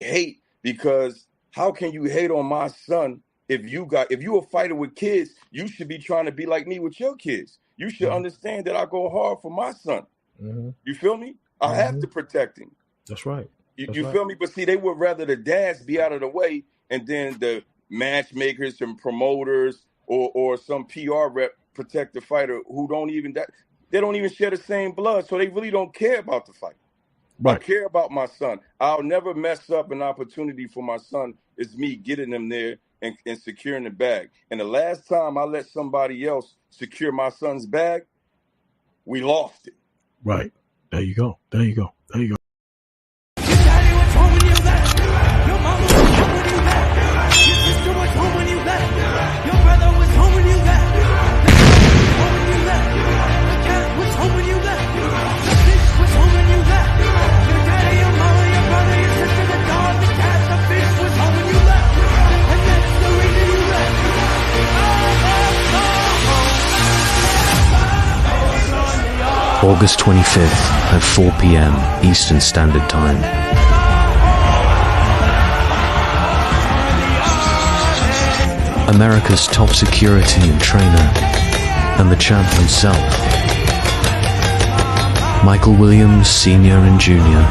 hate, because how can you hate on my son? If you a fighter with kids, you should be trying to be like me with your kids. You should understand that I go hard for my son. You feel me? I have to protect him. That's right. You feel me? But see, they would rather the dads be out of the way, and then the matchmakers and promoters or some PR rep protect the fighter who don't even they don't even share the same blood, so they really don't care about the fight. Right. I care about my son. I'll never mess up an opportunity for my son. It's me getting him there and securing the bag. And the last time I let somebody else secure my son's bag, we lost it. Right. There you go. There you go. There you go. Your daddy was home when you left. Your mama was home when you left. Your sister was home when you left. Your brother was home when you left. The cat was home when you left. The cat was home when you left. The fish was home when you left. Your daddy, your mama, your brother, your sister, the dog, the cat, the fish was home when you left. And that's the reason you left. August 25th at 4 p.m. Eastern Standard Time. America's top security and trainer, and the champ himself, Michael Williams Sr. and Jr.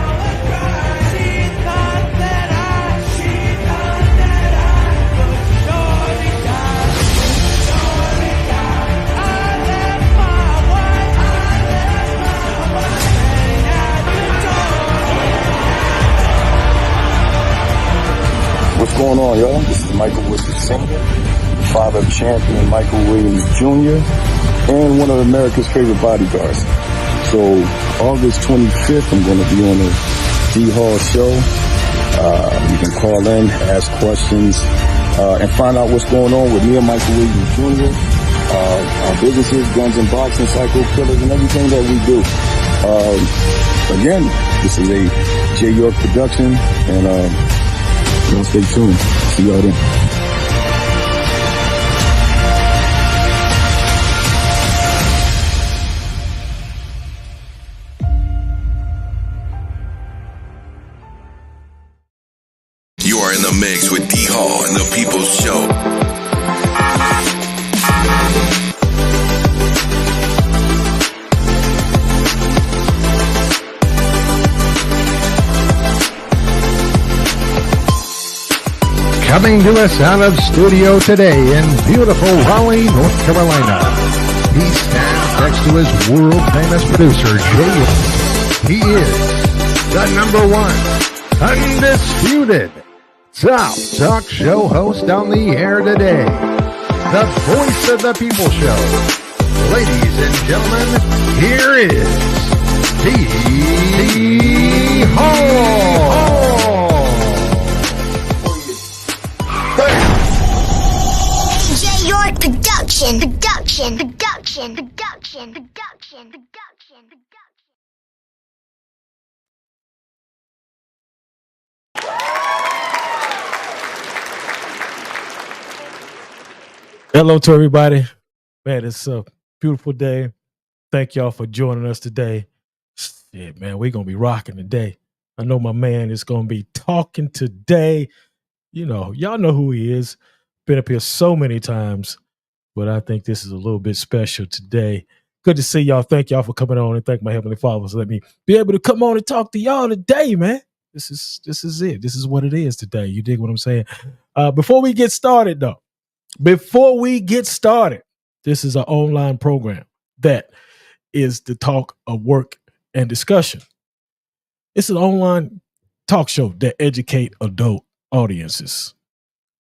What's going on, y'all? This is Michael Williams Sr., father of champion Michael Williams Jr., and one of America's favorite bodyguards. So, August 25th, I'm going to be on the D Hall show. You can call in, ask questions, and find out what's going on with me and Michael Williams Jr., our businesses, guns and boxing, psycho killers, and everything that we do. Again, this is a J. York production, and y'all stay tuned. See y'all then. You are in the mix with D Hall and the People's Show. Coming to us out of studio today in beautiful Raleigh, North Carolina. He stands next to his world-famous producer, Jay York. He is the #1 undisputed top talk show host on the air today. The voice of the people show. Ladies and gentlemen, here is D Hall. AJ York production. Hello to everybody. Man, it's a beautiful day. Thank y'all for joining us today. Shit, man, we're going to be rocking today. I know my man is going to be talking today. You know, y'all know who he is. Been up here so many times, but I think this is a little bit special today. Good to see y'all. Thank y'all for coming on, and thank my Heavenly Father for letting me be able to come on and talk to y'all today, man. This is it. This is what it is today. You dig what I'm saying? Before we get started, this is an online program that is the talk of work and discussion. It's an online talk show that educate adult audiences.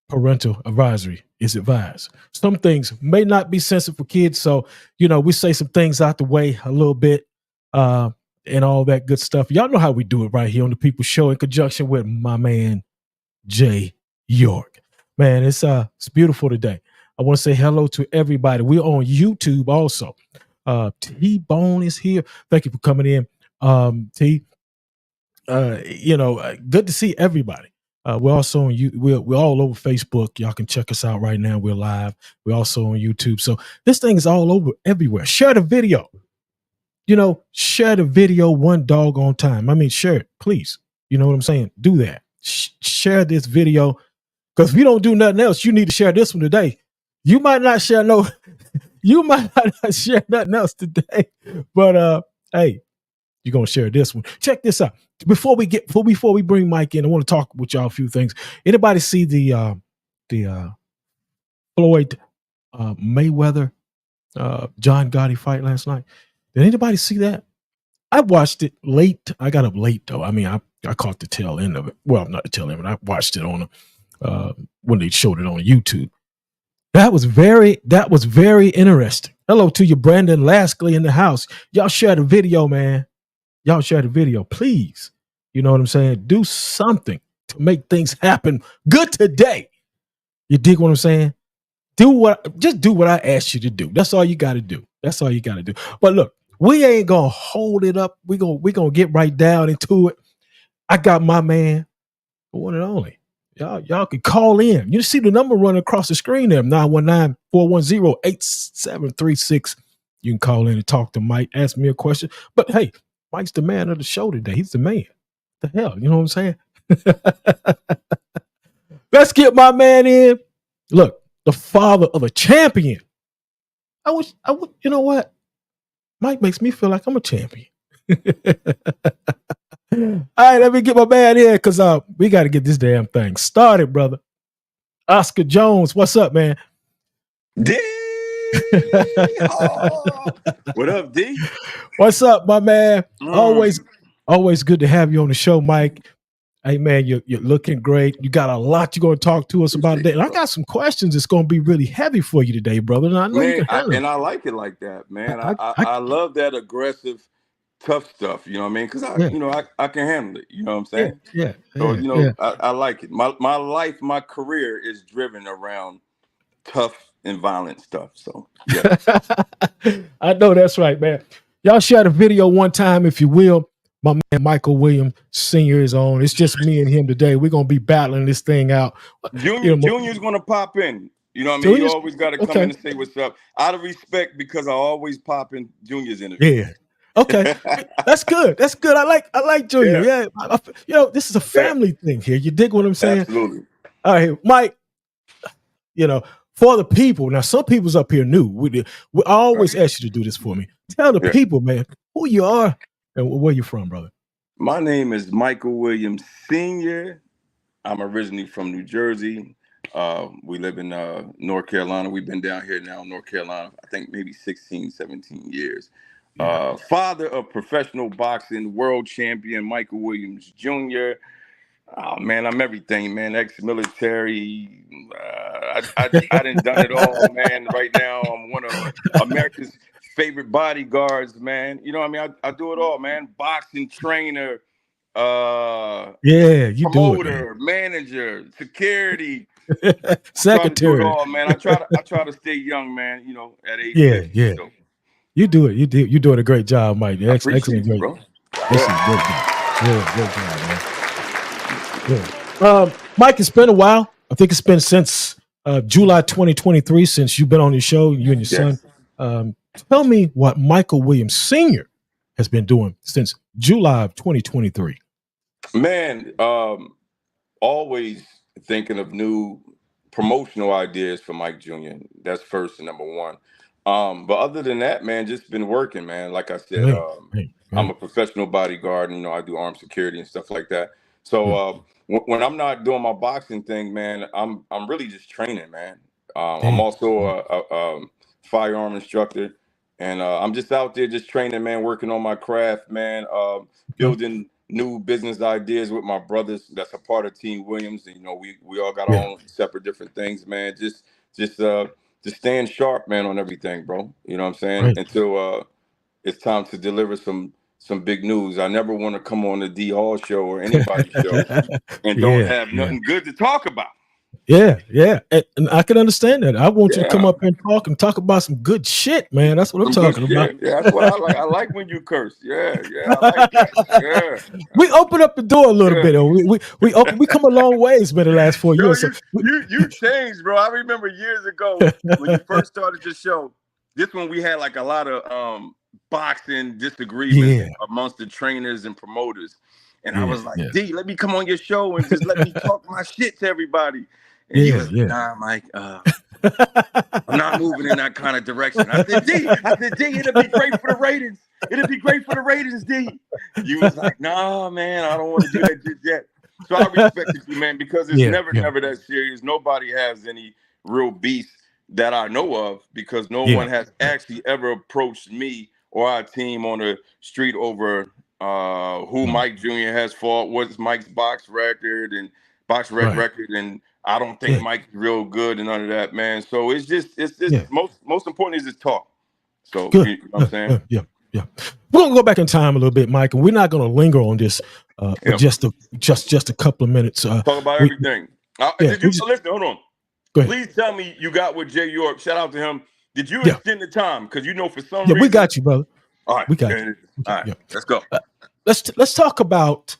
Parental advisory is advised. Some things may not be sensitive for kids, so we say some things out the way a little bit, and all that good stuff. Y'all know how we do it right here on the People Show in conjunction with my man Jay York. Man, it's beautiful today. I want to say hello to everybody. We're on YouTube also. T-Bone is here. Thank you for coming in, T. Good to see everybody. We're also on we're all over Facebook. Y'all can check us out right now. We're live. We're also on YouTube. So this thing is all over everywhere. Share the video. Share the video one doggone time. I mean, share it, please. You know what I'm saying? Do that. share this video, because if you don't do nothing else, you need to share this one today. You might not share you might not share nothing else today, but hey, you're gonna share this one. Check this out. Before we bring Mike in, I want to talk with y'all a few things. Anybody see the Floyd Mayweather John Gotti fight last night? Did anybody see that? I watched it late. I got up late though. I mean, I caught the tail end of it. Well, not the tail end, but I watched it on when they showed it on YouTube. That was very interesting. Hello to you, Brandon Laskley in the house. Y'all share the video, man. Y'all share the video, please. You know what I'm saying? Do something to make things happen good today. You dig what I'm saying? Just do what I asked you to do. That's all you got to do. That's all you got to do. But look, we ain't gonna hold it up. We gonna get right down into it. I got my man, the one and only. Y'all can call in. You see the number running across the screen there, 919-410-8736. You can call in and talk to Mike, ask me a question. But hey, Mike's the man of the show today. He's the man. The hell, you know what I'm saying? Let's get my man in. Look, the father of a champion. I would, you know what? Mike makes me feel like I'm a champion. All right, let me get my man in because we got to get this damn thing started, brother. Oscar Jones, what's up, man? D. What up, D? What's up, my man? Always good to have you on the show, Mike. Hey, man, you're looking great. You got a lot you're going to talk to us about today. And I got some questions that's going to be really heavy for you today, brother. And I know you can handle it. I like it like that, man. I love that aggressive, tough stuff. You know what I mean? Because I can handle it. You know what I'm saying? Yeah. So I like it. My life, my career is driven around tough and violent stuff. So yeah, I know that's right, man. Y'all share the video one time, if you will. My man Michael Williams Sr. is on. It's just me and him today. We're gonna be battling this thing out. Junior's gonna pop in. You know what I mean? You always got to come in and say what's up. Out of respect, because I always pop in Junior's interview. Yeah. Okay. That's good. That's good. I like Junior. Yeah. This is a family thing here. You dig what I'm saying? Absolutely. All right, Mike. For the people. Now, some people's up here new. We always ask you to do this for me. Tell the people, man, who you are and where you from, brother. My name is Michael Williams Sr. I'm originally from New Jersey. We live in North Carolina. We've been down here now in North Carolina, I think maybe 16, 17 years. Father of professional boxing, world champion Michael Williams Jr. Oh, man, I'm everything, man. Ex-military. I done done it all, man. Right now, I'm one of America's favorite bodyguards, man. You know what I mean? I do it all, man. Boxing trainer, you promoter, do it, manager, security, secretary. Do it all, man. I try to stay young, man. You know, at age 50, yeah. So. You do it. You're doing a great job, Mike. Excellent, you, bro. Excellent, good job, man. Yeah. Mike, it's been a while. I think it's been since July 2023 since you've been on your show, you and your son. Tell me what Michael Williams Sr. has been doing since July of 2023. Man, always thinking of new promotional ideas for Mike Jr. That's first and number one. But other than that, man, just been working, man. Like I said, I'm a professional bodyguard, and I do armed security and stuff like that. So when I'm not doing my boxing thing, man, I'm really just training, man. I'm also a firearm instructor, and I'm just out there just training, man, working on my craft, man, building new business ideas with my brothers. That's a part of Team Williams, and we all got our own separate different things, man. Just staying sharp, man, on everything, bro. You know what I'm saying? Right. Until it's time to deliver some big news. I never want to come on the D Hall show or anybody's show and don't have nothing good to talk about. Yeah. And I can understand that. I want you to come up and talk about some good shit, man. That's what I'm talking about. Yeah, that's what I like. I like when you curse. Yeah, I like that. Yeah. We open up the door a little bit. We come a long ways, man, the last 4 years. You changed, bro. I remember years ago when you first started your show. This one we had like a lot of boxing disagreements amongst the trainers and promoters. And I was like, yeah. D, let me come on your show and just let me talk my shit to everybody. And he was like, nah, Mike, I'm not moving in that kind of direction. I said, D, it'll be great for the ratings. It'll be great for the ratings, D. You was like, nah, man, I don't want to do that just yet. So I respected you, man, because it's never that serious. Nobody has any real beef that I know of, because no one has actually ever approached me or our team on the street over who Mike Jr. has fought, what's Mike's box record and record, and I don't think Mike's real good and none of that, man. So it's just most important is just talk. So good. You know what I'm saying? Yeah. We're gonna go back in time a little bit, Mike, and we're not gonna linger on this for just a couple of minutes. Talk about everything. Listen, hold on. Go ahead. Please tell me you got with Jay York. Shout out to him. Did you extend the time? Because for some reason. We got you, brother. All right, we got you. All right, let's go. Let's talk about.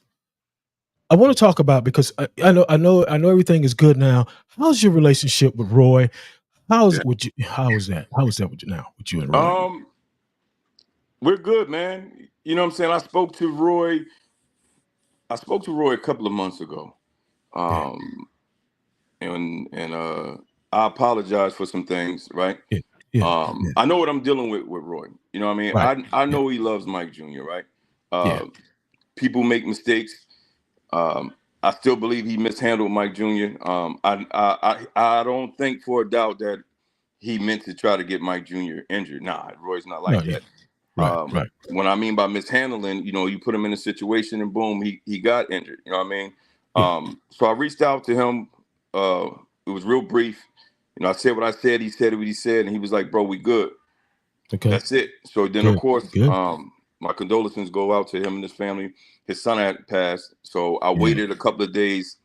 I want to talk about, because I know everything is good now. How's your relationship with Roy? How is that with you now? With you and Roy? We're good, man. You know what I'm saying? I spoke to Roy a couple of months ago. And I apologize for some things, right? I know what I'm dealing with Roy. You know what I mean? Right. I know he loves Mike Jr., right? People make mistakes. I still believe he mishandled Mike Jr. I don't think for a doubt that he meant to try to get Mike Jr. injured. Nah, Roy's not like that. Right. What I mean by mishandling, you put him in a situation and boom, he got injured. You know what I mean? So I reached out to him. It was real brief. I said what I said. He said what he said, and he was like, "Bro, we good." Okay, that's it. So then, of course, my condolences go out to him and his family. His son had passed, so I waited a couple of days,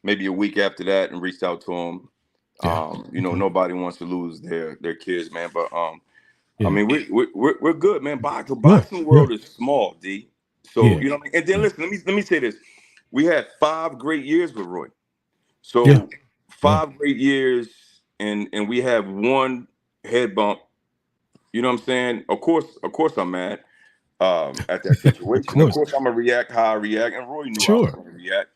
maybe a week after that, and reached out to him. Nobody wants to lose their kids, man. But I mean, we're good, man. The boxing world is small, D. So you know what I mean. And then listen, let me say this: we had 5 great years with Roy. So 5 great years, and we have 1 head bump. You know what I'm saying? Of course, I'm mad at that situation. Of course, I'm gonna react how I react, and Roy knew I was gonna react.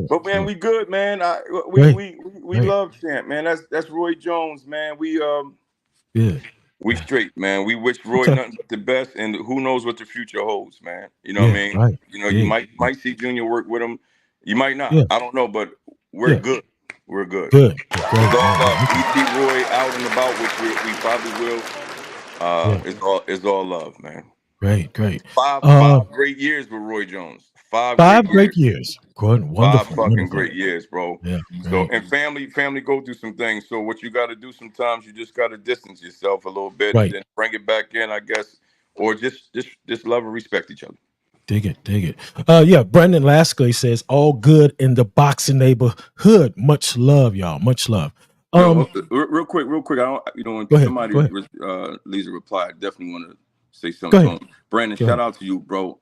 But man, we good, man. We love Champ, man. That's Roy Jones, man. We straight, man. We wish Roy nothing but the best, and who knows what the future holds, man. You know what I mean? Right. You might see Junior work with him. You might not. I don't know, but we're good. We're good. Good. We see Roy out and about, which we probably will. It's all love, man. Great. 5 great years with Roy Jones. 5 great years. Good, wonderful. 5 fucking great years, bro. Yeah. So and family go through some things. So what you got to do sometimes, you just got to distance yourself a little bit, and then bring it back in, I guess, or just love and respect each other. Dig it. Brandon Laskley says, all good in the boxing neighborhood. Much love, y'all. Much love. Real quick. When somebody leaves a reply, I definitely want to say something. Brandon, shout out to you, bro.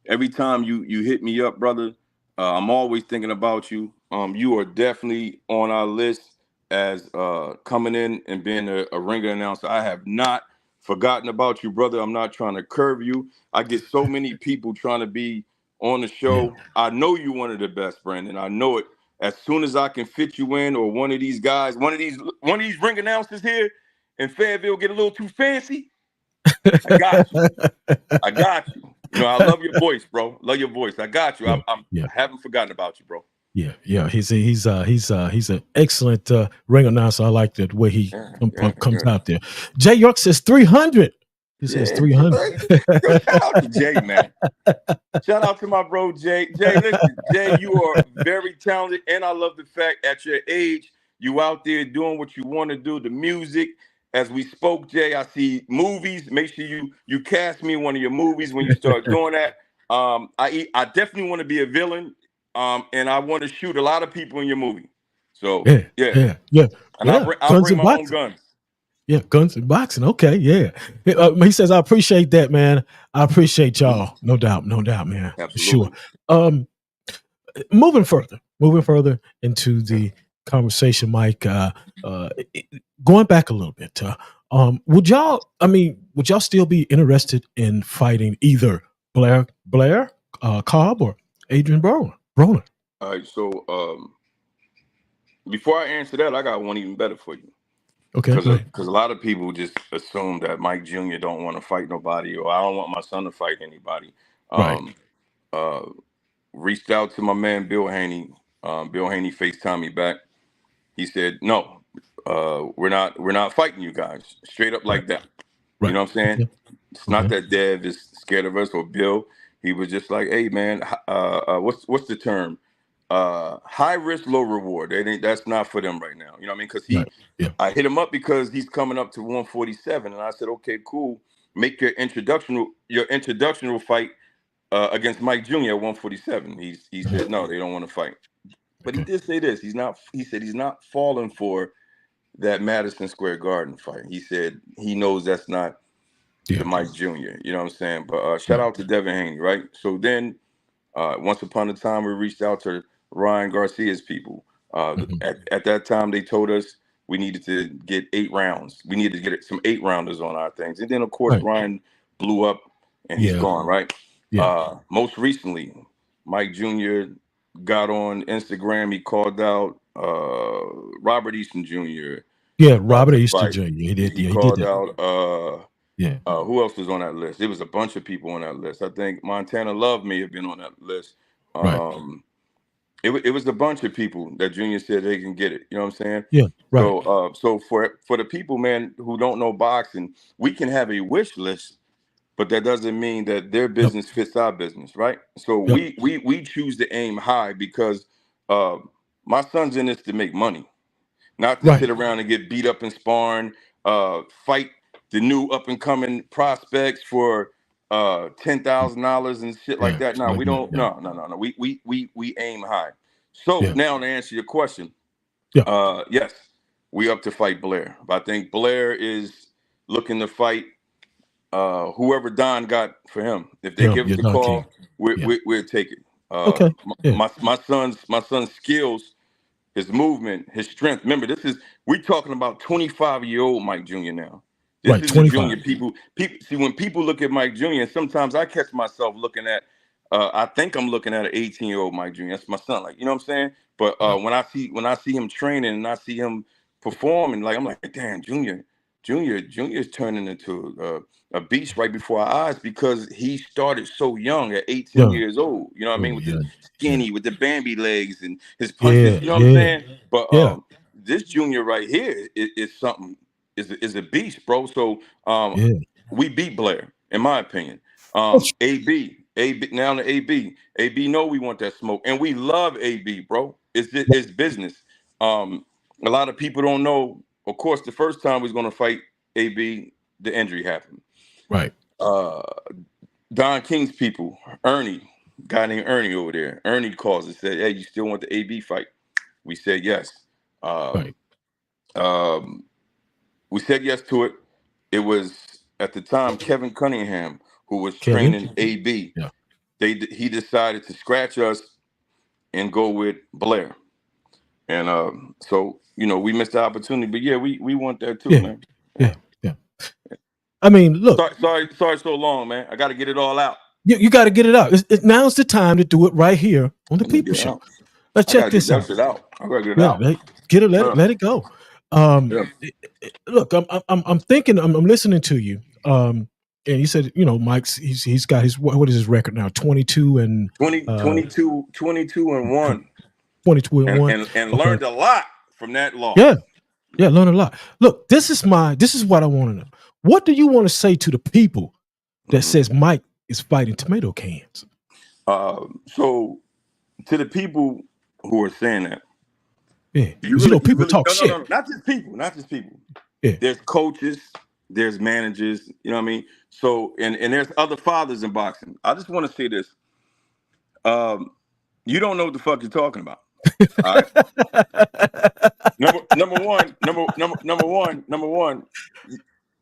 Every time you hit me up, brother, I'm always thinking about you. You are definitely on our list as coming in and being a ringer announcer. I have not forgotten about you, brother. I'm not trying to curve you. I get so many people trying to be on the show. I know you're one of the best, Brandon. I know it. As soon as I can fit you in, or one of these guys, one of these ring announcers here in Fayetteville get a little too fancy, I got you. I love your voice, bro. Love your voice. I got you. I haven't forgotten about you, bro. Yeah. He's an excellent ring announcer. I like the way he comes out there. Jay York says 300. He says 300. Shout out to Jay, man. Shout out to my bro Jay. Listen, Jay, you are very talented, and I love the fact at your age you out there doing what you want to do. The music. As we spoke, Jay, I see movies. Make sure you cast me in one of your movies when you start doing that. I definitely want to be a villain, and I want to shoot a lot of people in your movie. So yeah. And I'll bring my own guns. Yeah, guns and boxing. Okay, yeah. He says, I appreciate that, man. I appreciate y'all. No doubt, man. Absolutely. Sure. Moving further into the conversation, Mike. Going back a little bit, would y'all still be interested in fighting either Blair Cobb or Adrian Broner. All right, so before I answer that, I got one even better for you. Okay, go ahead. Because a lot of people just assume that Mike Jr. don't want to fight nobody, or I don't want my son to fight anybody. Right. Reached out to my man Bill Haney. Bill Haney FaceTimed me back. He said, "No, we're not fighting you guys." Straight up like that. Right. You know what I'm saying? Okay. It's not that Dev is scared of us or Bill. He was just like, "Hey man, what's the term? High risk, low reward. That's not for them right now." You know what I mean? Because I hit him up because he's coming up to 147, and I said, "Okay, cool. Make your introductional fight against Mike Jr. at 147." He said, "No, they don't want to fight." But he did say this. He said he's not falling for that Madison Square Garden fight. He said he knows that's not the Mike Jr. You know what I'm saying? But shout out to Devin Haney, right? So then once upon a time, we reached out to Ryan Garcia's people. At that time, they told us we needed to get 8 rounds. We needed to get some 8-rounders on our things. And then, of course, Ryan blew up and he's gone, right? Most recently, Mike Jr. got on Instagram. He called out Robert Easton Jr. Yeah, Robert Easton Jr. He did. He Yeah, called he did that. out. Who else was on that list? There was a bunch of people on that list. I think Montana Love may have been on that list. It was a bunch of people that Junior said they can get it. You know what I'm saying? Yeah, right. So for the people, man, who don't know boxing, we can have a wish list, but that doesn't mean that their business fits our business, right? So we choose to aim high because my son's in this to make money, not to sit around and get beat up in sparring, fight the new up and coming prospects for $10,000 and shit like that. No, we don't. No. We aim high. So now to answer your question, yes, we up to fight Blair. But I think Blair is looking to fight whoever Don got for him. If they give us the call, we'll take it. My son's skills, his movement, his strength. Remember, we're talking about 25-year-old Mike Jr. now. This is the junior. People see when people look at Mike Jr. and sometimes I catch myself looking at. I think I'm looking at an 18-year-old Mike Jr. That's my son. Like, you know what I'm saying? But when I see him training and I see him performing, like I'm like, damn, Junior's turning into a beast right before our eyes because he started so young at 18 years old. You know what I mean? With the skinny, with the Bambi legs and his punches. You know what I'm saying? But this Junior right here is something. Is a beast, bro. So we beat Blair, in my opinion. AB now the AB know we want that smoke, and we love AB, bro. It's business. A lot of people don't know. Of course, the first time we was gonna fight AB, the injury happened. Right. Don King's people, Ernie, guy named Ernie over there. Ernie calls and said, "Hey, you still want the AB fight?" We said yes. We said yes to it. It was at the time Kevin Cunningham who was training AB. He decided to scratch us and go with Blair, and so we missed the opportunity. But we want that too, man. Yeah. I mean, look. Sorry so long, man. I got to get it all out. You got to get it out. Now's the time to do it right here on the People Show. Let's check this out. I gotta get it out. Let it go. Look, I'm thinking, I'm listening to you. And you said, Mike's he's got his what is his record now? 22 and 22 and 1. 22 and 1. And learned a lot from that loss. Yeah, learned a lot. Look, this is what I want to know. What do you want to say to the people that says Mike is fighting tomato cans? So to the people who are saying that, people talk shit. No, not just people. Yeah. There's coaches, there's managers, you know what I mean? So, and there's other fathers in boxing. I just want to say this. You don't know what the fuck you're talking about. All right. Number one,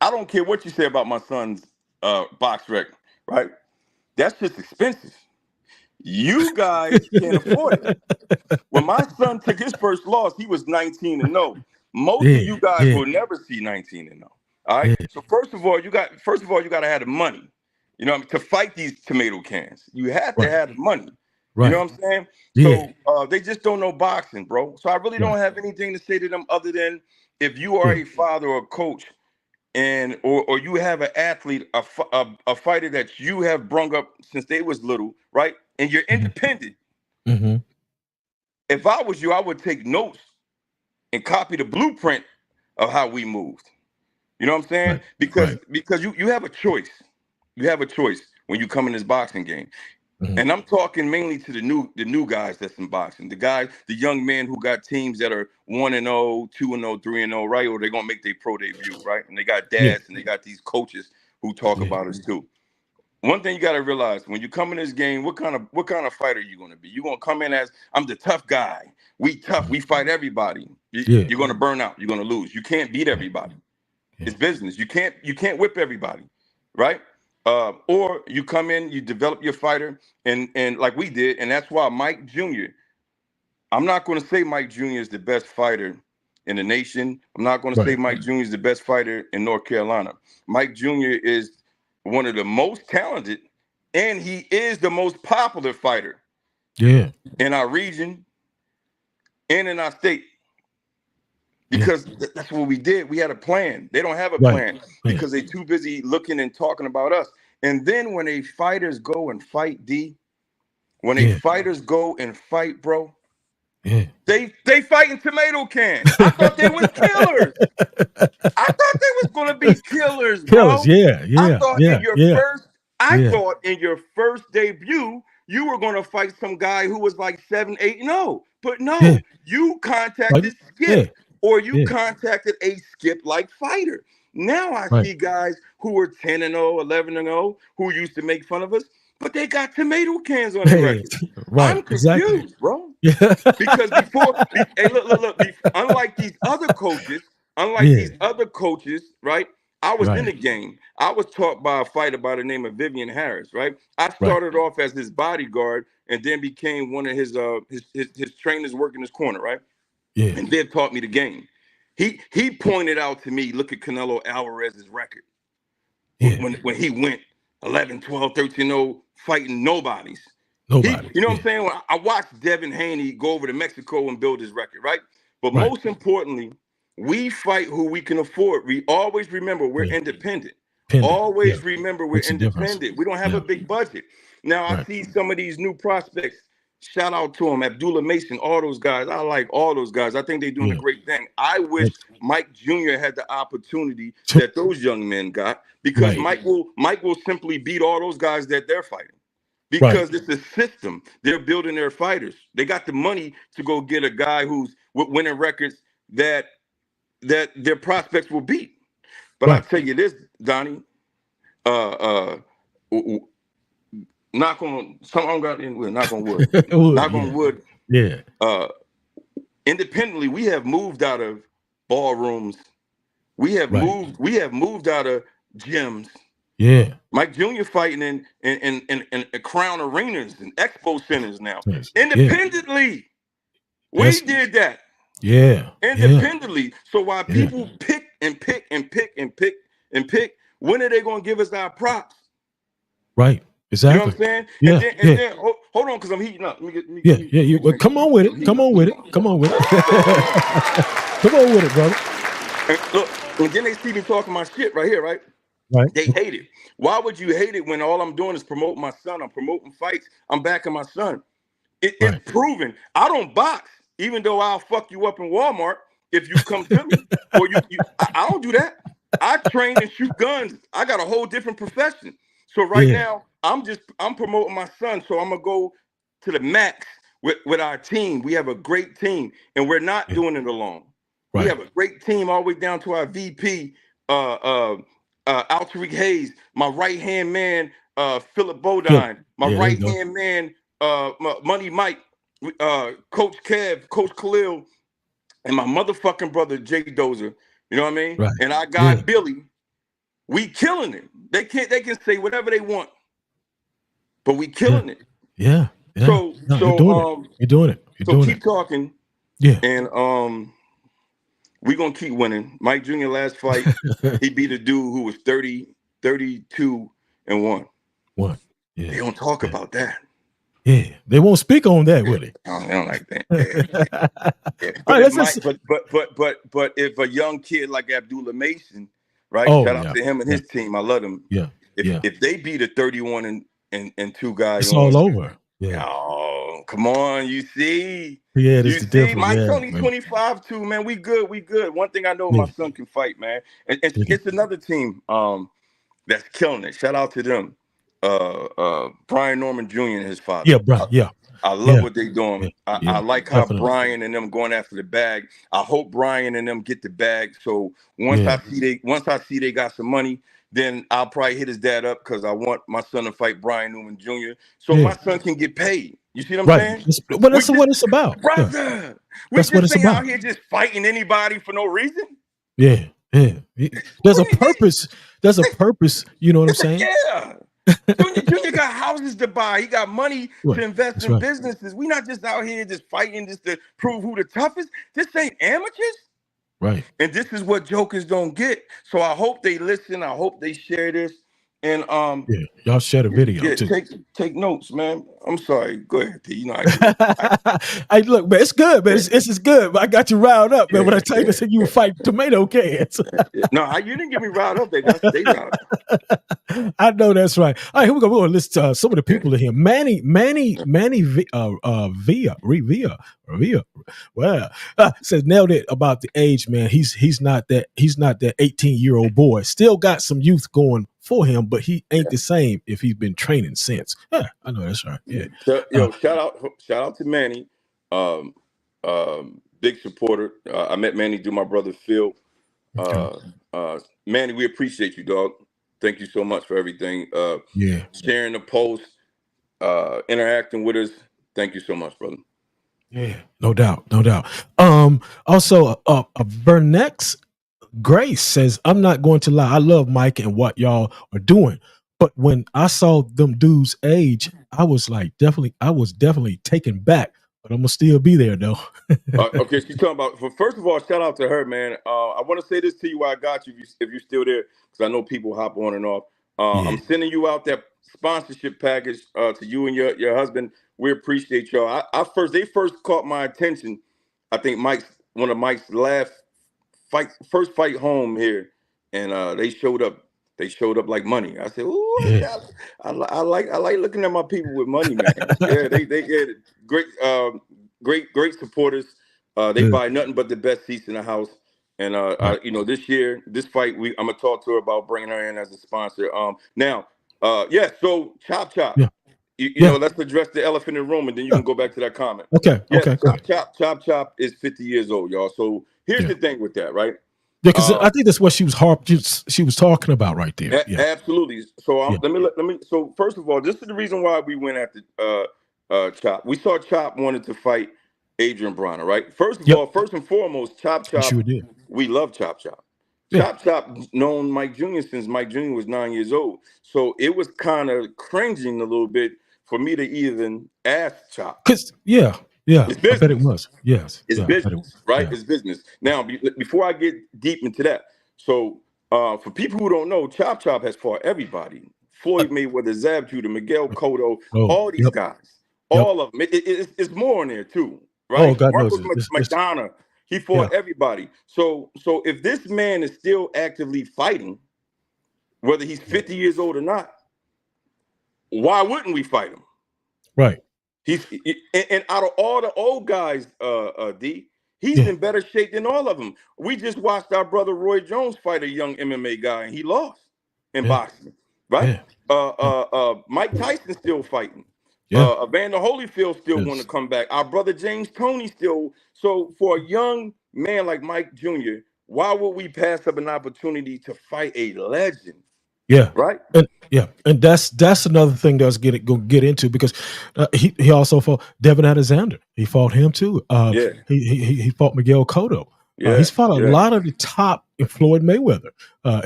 I don't care what you say about my son's box record, right? That's just expensive. You guys can't afford it. When my son took his first loss, he was 19-0. Most of you guys will never see 19-0. All right. So first of all, you got to have the money, to fight these tomato cans. You have to have the money. Right. You know what I'm saying? Yeah. So they just don't know boxing, bro. So I really don't have anything to say to them other than if you are a father or a coach and or you have an athlete, a fighter that you have brung up since they was little, right? And you're independent. Mm-hmm. If I was you, I would take notes and copy the blueprint of how we moved. You know what I'm saying? Right. Because you have a choice. You have a choice when you come in this boxing game. Mhm. And I'm talking mainly to the new guys that's in boxing. The young men who got teams that are 1-0, 2-0, 3-0, right? Or they're gonna make their pro debut, right? And they got dads and they got these coaches who talk about us too. One thing you got to realize when you come in this game, what kind of fighter are you going to be? You're going to come in as I'm the tough guy. We tough. We fight everybody. You're going to burn out. You're going to lose. You can't beat everybody. It's business. You can't whip everybody, right? Or you come in, you develop your fighter, and like we did, and that's why Mike Jr. I'm not going to say Mike Jr. is the best fighter in the nation. I'm not going to say Mike Jr. is the best fighter in North Carolina. Mike Jr. is one of the most talented, and he is the most popular fighter in our region and in our state. Because that's what we did. We had a plan. They don't have a plan because they're too busy looking and talking about us. And then when they fighters go and fight, when they fighters go and fight, bro, they fighting tomato cans. I thought they was killers. I thought they was gonna be killers, bro. I thought in your first debut, you were gonna fight some guy who was like 7-8-0. But no, you contacted Skip, or you contacted a Skip-like fighter. Now I see guys who are 10-0, 11-0, who used to make fun of us, but they got tomato cans on their record. I'm confused, bro. Because look, unlike these other coaches, right? I was in the game. I was taught by a fighter by the name of Vivian Harris, right? I started off as his bodyguard and then became one of his trainers working his corner, right? And Viv taught me the game. He pointed out to me, look at Canelo Alvarez's record. When he went 11, 12, 13-0 fighting nobodies. You know what I'm saying? When I watched Devin Haney go over to Mexico and build his record, right? But most importantly, we fight who we can afford. We always remember we're independent. Always remember we're independent. We don't have a big budget. Now I see some of these new prospects. Shout out to them, Abdullah Mason, all those guys. I like all those guys. I think they're doing a great thing. I wish Mike Jr. had the opportunity that those young men got, because Mike will simply beat all those guys that they're fighting. Because it's a system. They're building their fighters. They got the money to go get a guy who's winning records that their prospects will beat. But I'll tell you this, Donnie, knock on wood. Knock on wood. Yeah. Independently, we have moved out of ballrooms. We have moved out of gyms. Yeah. Mike Jr. fighting in Crown arenas and expo centers now. Independently. We did that. Yeah. Independently. So while people pick and pick and pick and pick and pick, when are they going to give us our props? Right. Exactly. You know what I'm saying? Yeah. And then hold on, because I'm heating up. Let me get well, come on with it. Come on with it. Come on with it. Come on with it, brother. And look, and then they see me talking my shit right here, right? Right. They hate it. Why would you hate it when all I'm doing is promote my son? I'm promoting fights. I'm backing my son. It's proven. I don't box, even though I'll fuck you up in Walmart if you come to me. Or I don't do that. I train and shoot guns. I got a whole different profession. So now I'm promoting my son. So I'm gonna go to the max with our team. We have a great team, and we're not doing it alone. We have a great team all the way down to our VP, Altariq Hayes, my right-hand man, Philip Bodine, my right-hand man, Money Mike, Coach Kev, Coach Khalil, and my motherfucking brother, Jay Dozer. You know what I mean? Right. And I got Billy. We killing it. They can say whatever they want, but we killing it. Yeah. So you're doing it. So keep talking. Yeah. And we're gonna keep winning. Mike Jr. last fight, he beat a dude who was 32-1. Yeah. They don't talk about that. Yeah, they won't speak on that, will they? I don't like that. Yeah. All right, let's But if a young kid like Abdullah Mason, right? Oh, Shout out yeah. to him and his team. I love them. Yeah. If they beat a 31 and 2 guy It's on, all over. Yeah. oh, come on, you see. Yeah, You this is see, different. my Yeah, Tony man. 25 too, man. We good. One thing I know, my son can fight, man. And it's another team that's killing it. Shout out to them. Brian Norman Jr. and his father. Yeah, Brian. Yeah. I love what they're doing. Yeah, I like how definitely. Brian and them going after the bag. I hope Brian and them get the bag. So once I see they got some money, then I'll probably hit his dad up because I want my son to fight Brian Newman Jr. So my son can get paid. You see what I'm saying? Well, that's what it's about, brother. Yeah. We just ain't out here just fighting anybody for no reason. Yeah. There's a purpose. There's a purpose. You know what I'm saying? Yeah. Junior got houses to buy. He got money to invest in businesses. We're not just out here just fighting just to prove who the toughest. This ain't amateurs. Right. And this is what jokers don't get. So I hope they listen. I hope they share this. And y'all share the video too. Take notes, man. I'm sorry. Go ahead, T. You know hey, look, man, it's good, man. It's good. But I got you riled up, man. When I tell you that you were fighting tomato cans. No, you didn't get me riled up. They riled up. I know that's right. All right, here we go. We're gonna listen to some of the people in here. Manny Villa. Well, says nailed it about the age, man. He's not that 18-year-old boy. Still got some youth going for him, but he ain't the same if he's been training since. Yeah, I know that's right. Yeah. Shout out to Manny. Big supporter. I met Manny through my brother Phil. Manny, we appreciate you, dog. Thank you so much for everything. Sharing the post, interacting with us. Thank you so much, brother. Yeah, no doubt. Also, Bernex Grace says, I'm not going to lie. I love Mike and what y'all are doing. But when I saw them dudes age, I was definitely taken back. But I'm going to still be there, though. Okay, she's talking about, first of all, shout out to her, man. I want to say this to you while I got you, if you're still there, because I know people hop on and off. I'm sending you out that sponsorship package to you and your husband. We appreciate y'all. They first caught my attention. I think one of Mike's first fight home here, and they showed up. They showed up like money. I said, "Ooh, yeah. I like looking at my people with money, man." Yeah, they get great supporters. They buy nothing but the best seats in the house. And this year, this fight, I'm gonna talk to her about bringing her in as a sponsor. So Chop. Yeah. You know, let's address the elephant in the room, and then you can go back to that comment. Okay. Chop is 50 years old, y'all. So here's the thing with that, right? Yeah, because I think that's what she was talking about right there. Absolutely. So let me. So first of all, this is the reason why we went after Chop. We saw Chop wanted to fight Adrian Bronner, right? First and foremost, Chop. Sure did. We love Chop. Yeah. Chop known Mike Jr. since Mike Jr. was 9 years old. So it was kind of cringing a little bit for me to even ask Chop. Because I bet it was. Yes. It's business, right? Yeah. It's business. Now, before I get deep into that, so for people who don't know, Chop has fought everybody. Floyd Mayweather, Zab Judah, Miguel Cotto, all these guys. All of them. It's more in there too, right? Oh, God Marcos knows McDonough, he fought everybody. So if this man is still actively fighting, whether he's 50 years old or not, why wouldn't we fight him? Right. And out of all the old guys, D, he's in better shape than all of them. We just watched our brother Roy Jones fight a young MMA guy, and he lost in boxing, right? Mike Tyson still fighting. Evander Holyfield still want to come back. Our brother James Toney still. So for a young man like Mike Jr., why would we pass up an opportunity to fight a legend? Yeah. Right. And that's another thing that's go get into, because he also fought Devin Alexander. He fought him too. He fought Miguel Cotto. He's fought a lot of the top Floyd Mayweather.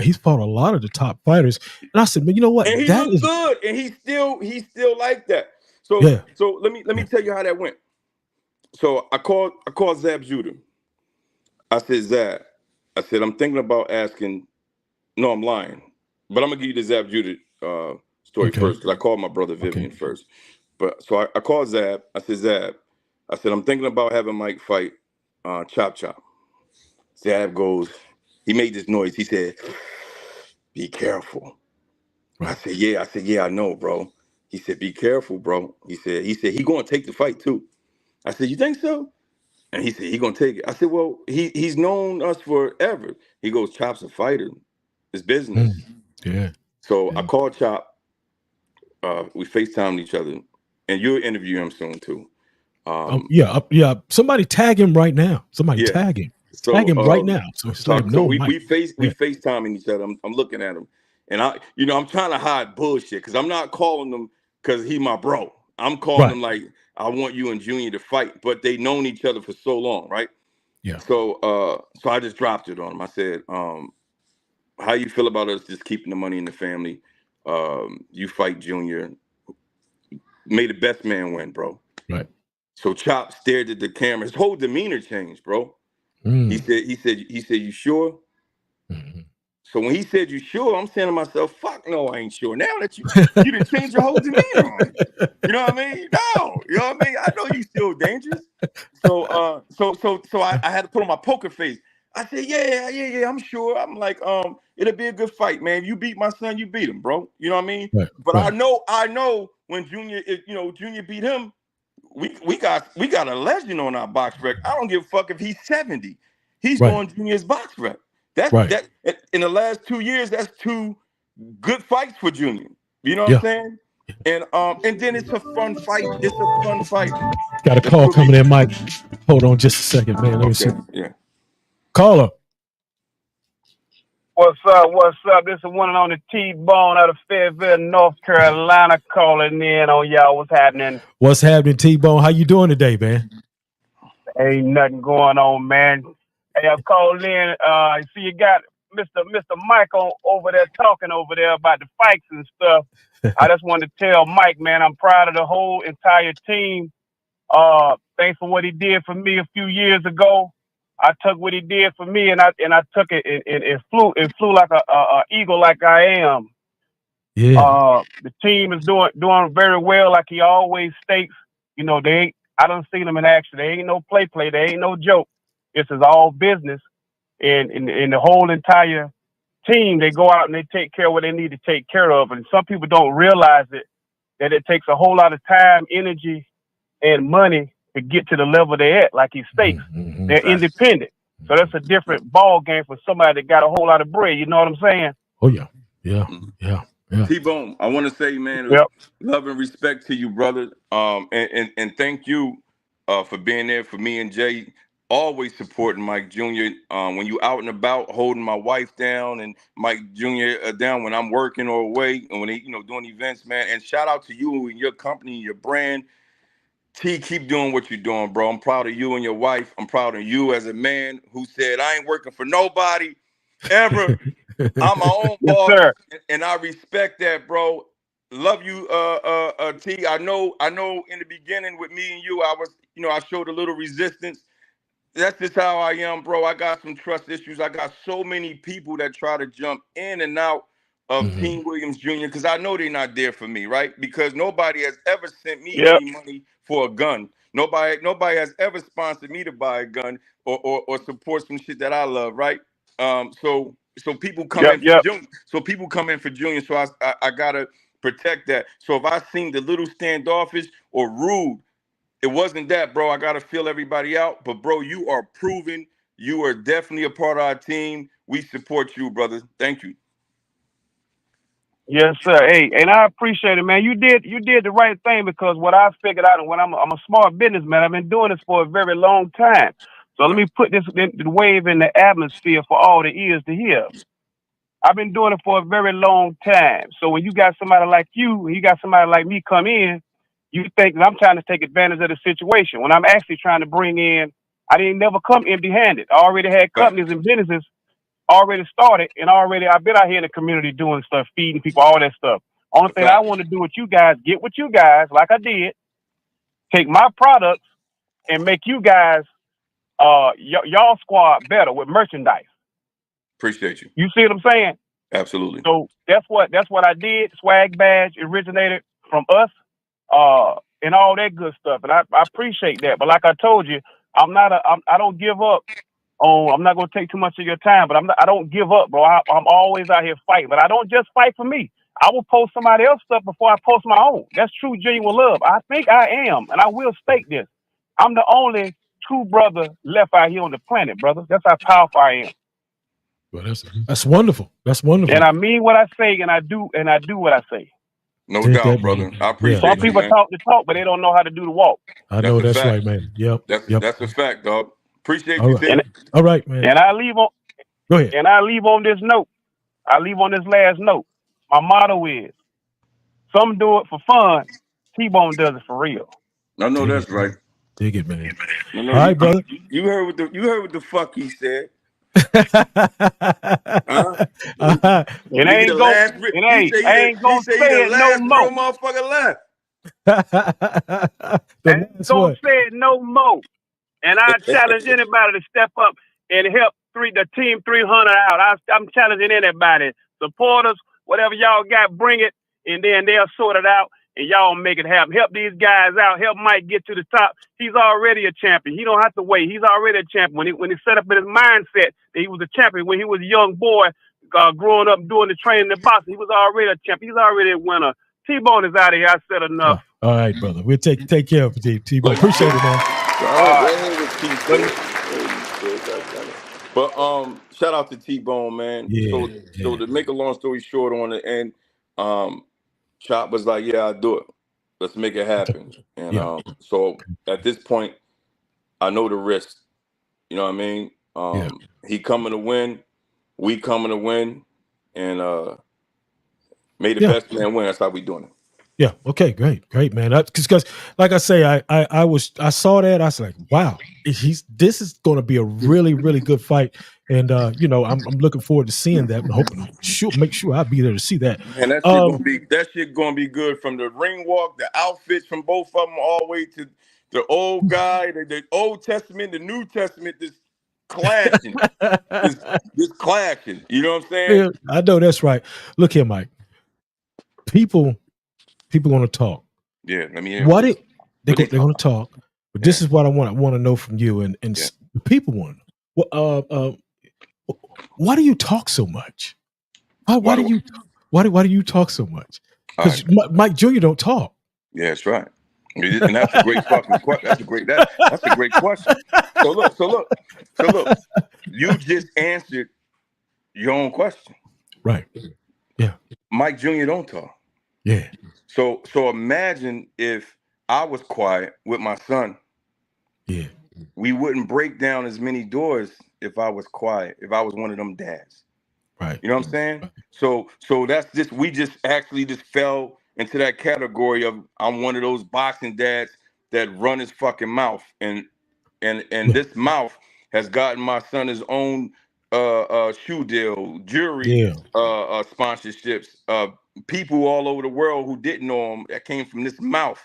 He's fought a lot of the top fighters. And I said, man, you know what? And he looks good, and he's still like that. So let me tell you how that went. So I called Zab Judah. I said, Zab, I'm thinking about asking. No, I'm lying. But I'm gonna give you the Zab Judah story first, because I called my brother Vivian first. But so I called Zab. I said, Zab, I said, I'm thinking about having Mike fight Chop Chop. Zab goes, he made this noise. He said, be careful. I said, yeah, I know, bro. He said, be careful, bro. He said, he gonna take the fight too. I said, you think so? And he said, he gonna take it. I said, well, he's known us forever. He goes, Chop's a fighter. It's business. Yeah. So I called Chop. We FaceTimed each other. And you'll interview him soon too. Yeah. Somebody tag him right now. Somebody tag him. So, tag him right now. So we FaceTiming each other. I'm looking at him. And I'm trying to hide bullshit because I'm not calling him because he my bro. I'm calling him like, I want you and Junior to fight, but they known each other for so long, right? Yeah. So I just dropped it on him. I said, how you feel about us just keeping the money in the family? You fight Junior. May the best man win, bro. Right. So Chop stared at the camera. His whole demeanor changed, bro. He said, you sure? Mm-hmm. So when he said, you sure? I'm saying to myself, fuck no, I ain't sure. Now that you didn't change your whole demeanor on me. You know what I mean? No, you know what I mean? I know you still dangerous. So I had to put on my poker face. I said, yeah, I'm sure. I'm like, it'll be a good fight, man. You beat my son, you beat him, bro. You know what I mean? Right, but I know when Junior beat him, we got a legend on our box rec. I don't give a fuck if he's 70. He's going Junior's box rec. That in the last 2 years, that's 2 good fights for Junior. You know what I'm saying? And then it's a fun fight. It's a fun fight. Got a call coming in, Mike. Hold on just a second, man. Let me see. Yeah. Caller. What's up? This is one and only T-Bone out of Fayetteville, North Carolina, calling in on y'all. What's happening? What's happening, T-Bone? How you doing today, man? Ain't nothing going on, man. Hey, I called in. See, you got Mr. Mike over there talking over there about the fights and stuff. I just wanted to tell Mike, man, I'm proud of the whole entire team. Thanks for what he did for me a few years ago. I took what he did for me, and I took it and flew like a eagle, like I am. Yeah. The team is doing very well, like he always states. You know, I done seen them in action. They ain't no play. They ain't no joke. This is all business, and the whole entire team, they go out and they take care of what they need to take care of. And some people don't realize that it takes a whole lot of time, energy, and money to get to the level they're at, like he states. Mm-hmm. They're independent. So that's a different ball game for somebody that got a whole lot of bread. You know what I'm saying? Oh, yeah. T-Bone, I want to say, man, love and respect to you, brother. And thank you for being there for me and Jay, always supporting Mike Jr. When you out and about, holding my wife down and Mike Jr. Down when I'm working or away, and when they, doing events, man. And shout out to you and your company, your brand. T, keep doing what you're doing, bro. I'm proud of you and your wife. I'm proud of you as a man who said, I ain't working for nobody ever. I'm my own boss, and I respect that, bro. Love you, T. I know in the beginning with me and you, I showed a little resistance. That's just how I am, bro. I got some trust issues. I got so many people that try to jump in and out of Team Williams Jr. because I know they're not there for me, right? Because nobody has ever sent me any money for a gun. Nobody has ever sponsored me to buy a gun or support some shit that I love, right? So people come in for Junior. So people come in for Junior. So I gotta protect that. So if I seem a little standoffish or rude, it wasn't that, bro. I gotta feel everybody out. But bro, you are proven. You are definitely a part of our team. We support you, brother. Thank you. Yes, sir. Hey, and I appreciate it, man. You did the right thing because what I figured out, and when I'm a smart businessman, I've been doing this for a very long time. So let me put the wave in the atmosphere for all the ears to hear. I've been doing it for a very long time. So when you got somebody like you, and you got somebody like me come in, you think that I'm trying to take advantage of the situation. When I'm actually trying to bring in, I didn't never come empty-handed. I already had companies and businesses already started, and I've been out here in the community doing stuff, feeding people, all that stuff. Only thing I want to do with you guys, get with you guys, like I did, take my products and make you guys, y'all squad better with merchandise. Appreciate you. You see what I'm saying? Absolutely. So that's what I did. Swag Badge originated from us. and all that good stuff. And I appreciate that. But like I told you, I don't give up. I'm not gonna take too much of your time, but I don't give up, bro. I'm always out here fighting, but I don't just fight for me. I will post somebody else's stuff before I post my own. That's true, genuine love. I think I am, and I will state this. I'm the only true brother left out here on the planet, brother. That's how powerful I am. Well, that's wonderful. That's wonderful. And I mean what I say, and I do what I say. No doubt, brother. I appreciate Some people man. talk the talk, but they don't know how to do the walk. I know that's right, man. Yep. That's a fact, dog. Appreciate all you, right. All right, man. And I leave on. Go ahead. And I leave on this note. I leave on this last note. My motto is: some do it for fun. T-Bone does it for real. I know that's right. Dig it, man. All right, brother. You heard what the fuck he said. It ain't gonna say it no more. Motherfucker left. Ain't gonna say it no more. And I challenge anybody to step up and help the team 300 out. I'm challenging anybody, supporters, whatever y'all got, bring it, and then they'll sort it out, and y'all make it happen. Help these guys out. Help Mike get to the top. He's already a champion. He don't have to wait. He's already a champion. When he set up in his mindset that he was a champion, when he was a young boy growing up doing the training in boxing, he was already a champion. He's already a winner. T-Bone is out of here. I said enough. All right, brother. We'll take care of it, T-Bone. Appreciate it, man. But shout out to T-Bone, man. So to make a long story short on it, and Chop was like, yeah, I'll do it. Let's make it happen. And so at this point, I know the risk. You know what I mean? He coming to win, we coming to win, and may the best man win. That's how we doing it. Yeah. Okay. Great, man. Because, like I say, I saw that. I was like, wow, this is going to be a really, really good fight. And I'm looking forward to seeing that. I'm hoping make sure I'll be there to see that. And that shit gonna be good, from the ring walk, the outfits from both of them, all the way to the old guy, the Old Testament, the New Testament, this clashing, this clashing. You know what I'm saying? Yeah, I know that's right. Look here, Mike. People want to talk. Yeah, let me hear. They're going to talk, but this is what I want to know from you, and the people want to know. Why do you talk so much? Why do you talk so much? Because Mike Jr. don't talk. Yeah, that's right. And that's a great fucking question. That's a great question. So look. You just answered your own question. Right. Yeah. Mike Jr. don't talk. Yeah. So imagine if I was quiet with my son. Yeah. We wouldn't break down as many doors if I was quiet, if I was one of them dads. Right. You know what I'm saying? So that's just, we just actually just fell into that category of, I'm one of those boxing dads that run his fucking mouth. And this mouth has gotten my son his own shoe deal, jewelry sponsorships, people all over the world who didn't know him that came from this mouth.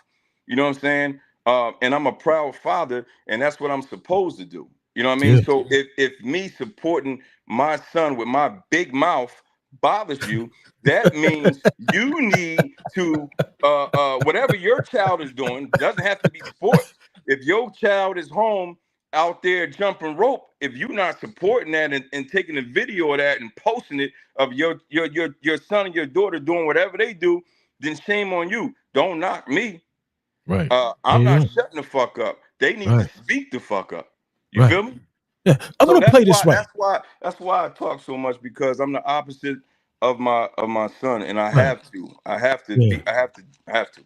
You know what I'm saying? And I'm a proud father, and that's what I'm supposed to do. You know what I mean? Yeah. So if me supporting my son with my big mouth bothers you, that means you need to, whatever your child is doing, doesn't have to be sports. If your child is home out there jumping rope, if you're not supporting that and taking a video of that and posting it of your son and your daughter doing whatever they do, then shame on you. Don't knock me. Right. I'm not shutting the fuck up. They need to speak the fuck up. You feel me? Yeah. I'm gonna play this right. That's why I talk so much, because I'm the opposite of my son, and I have to. I have to.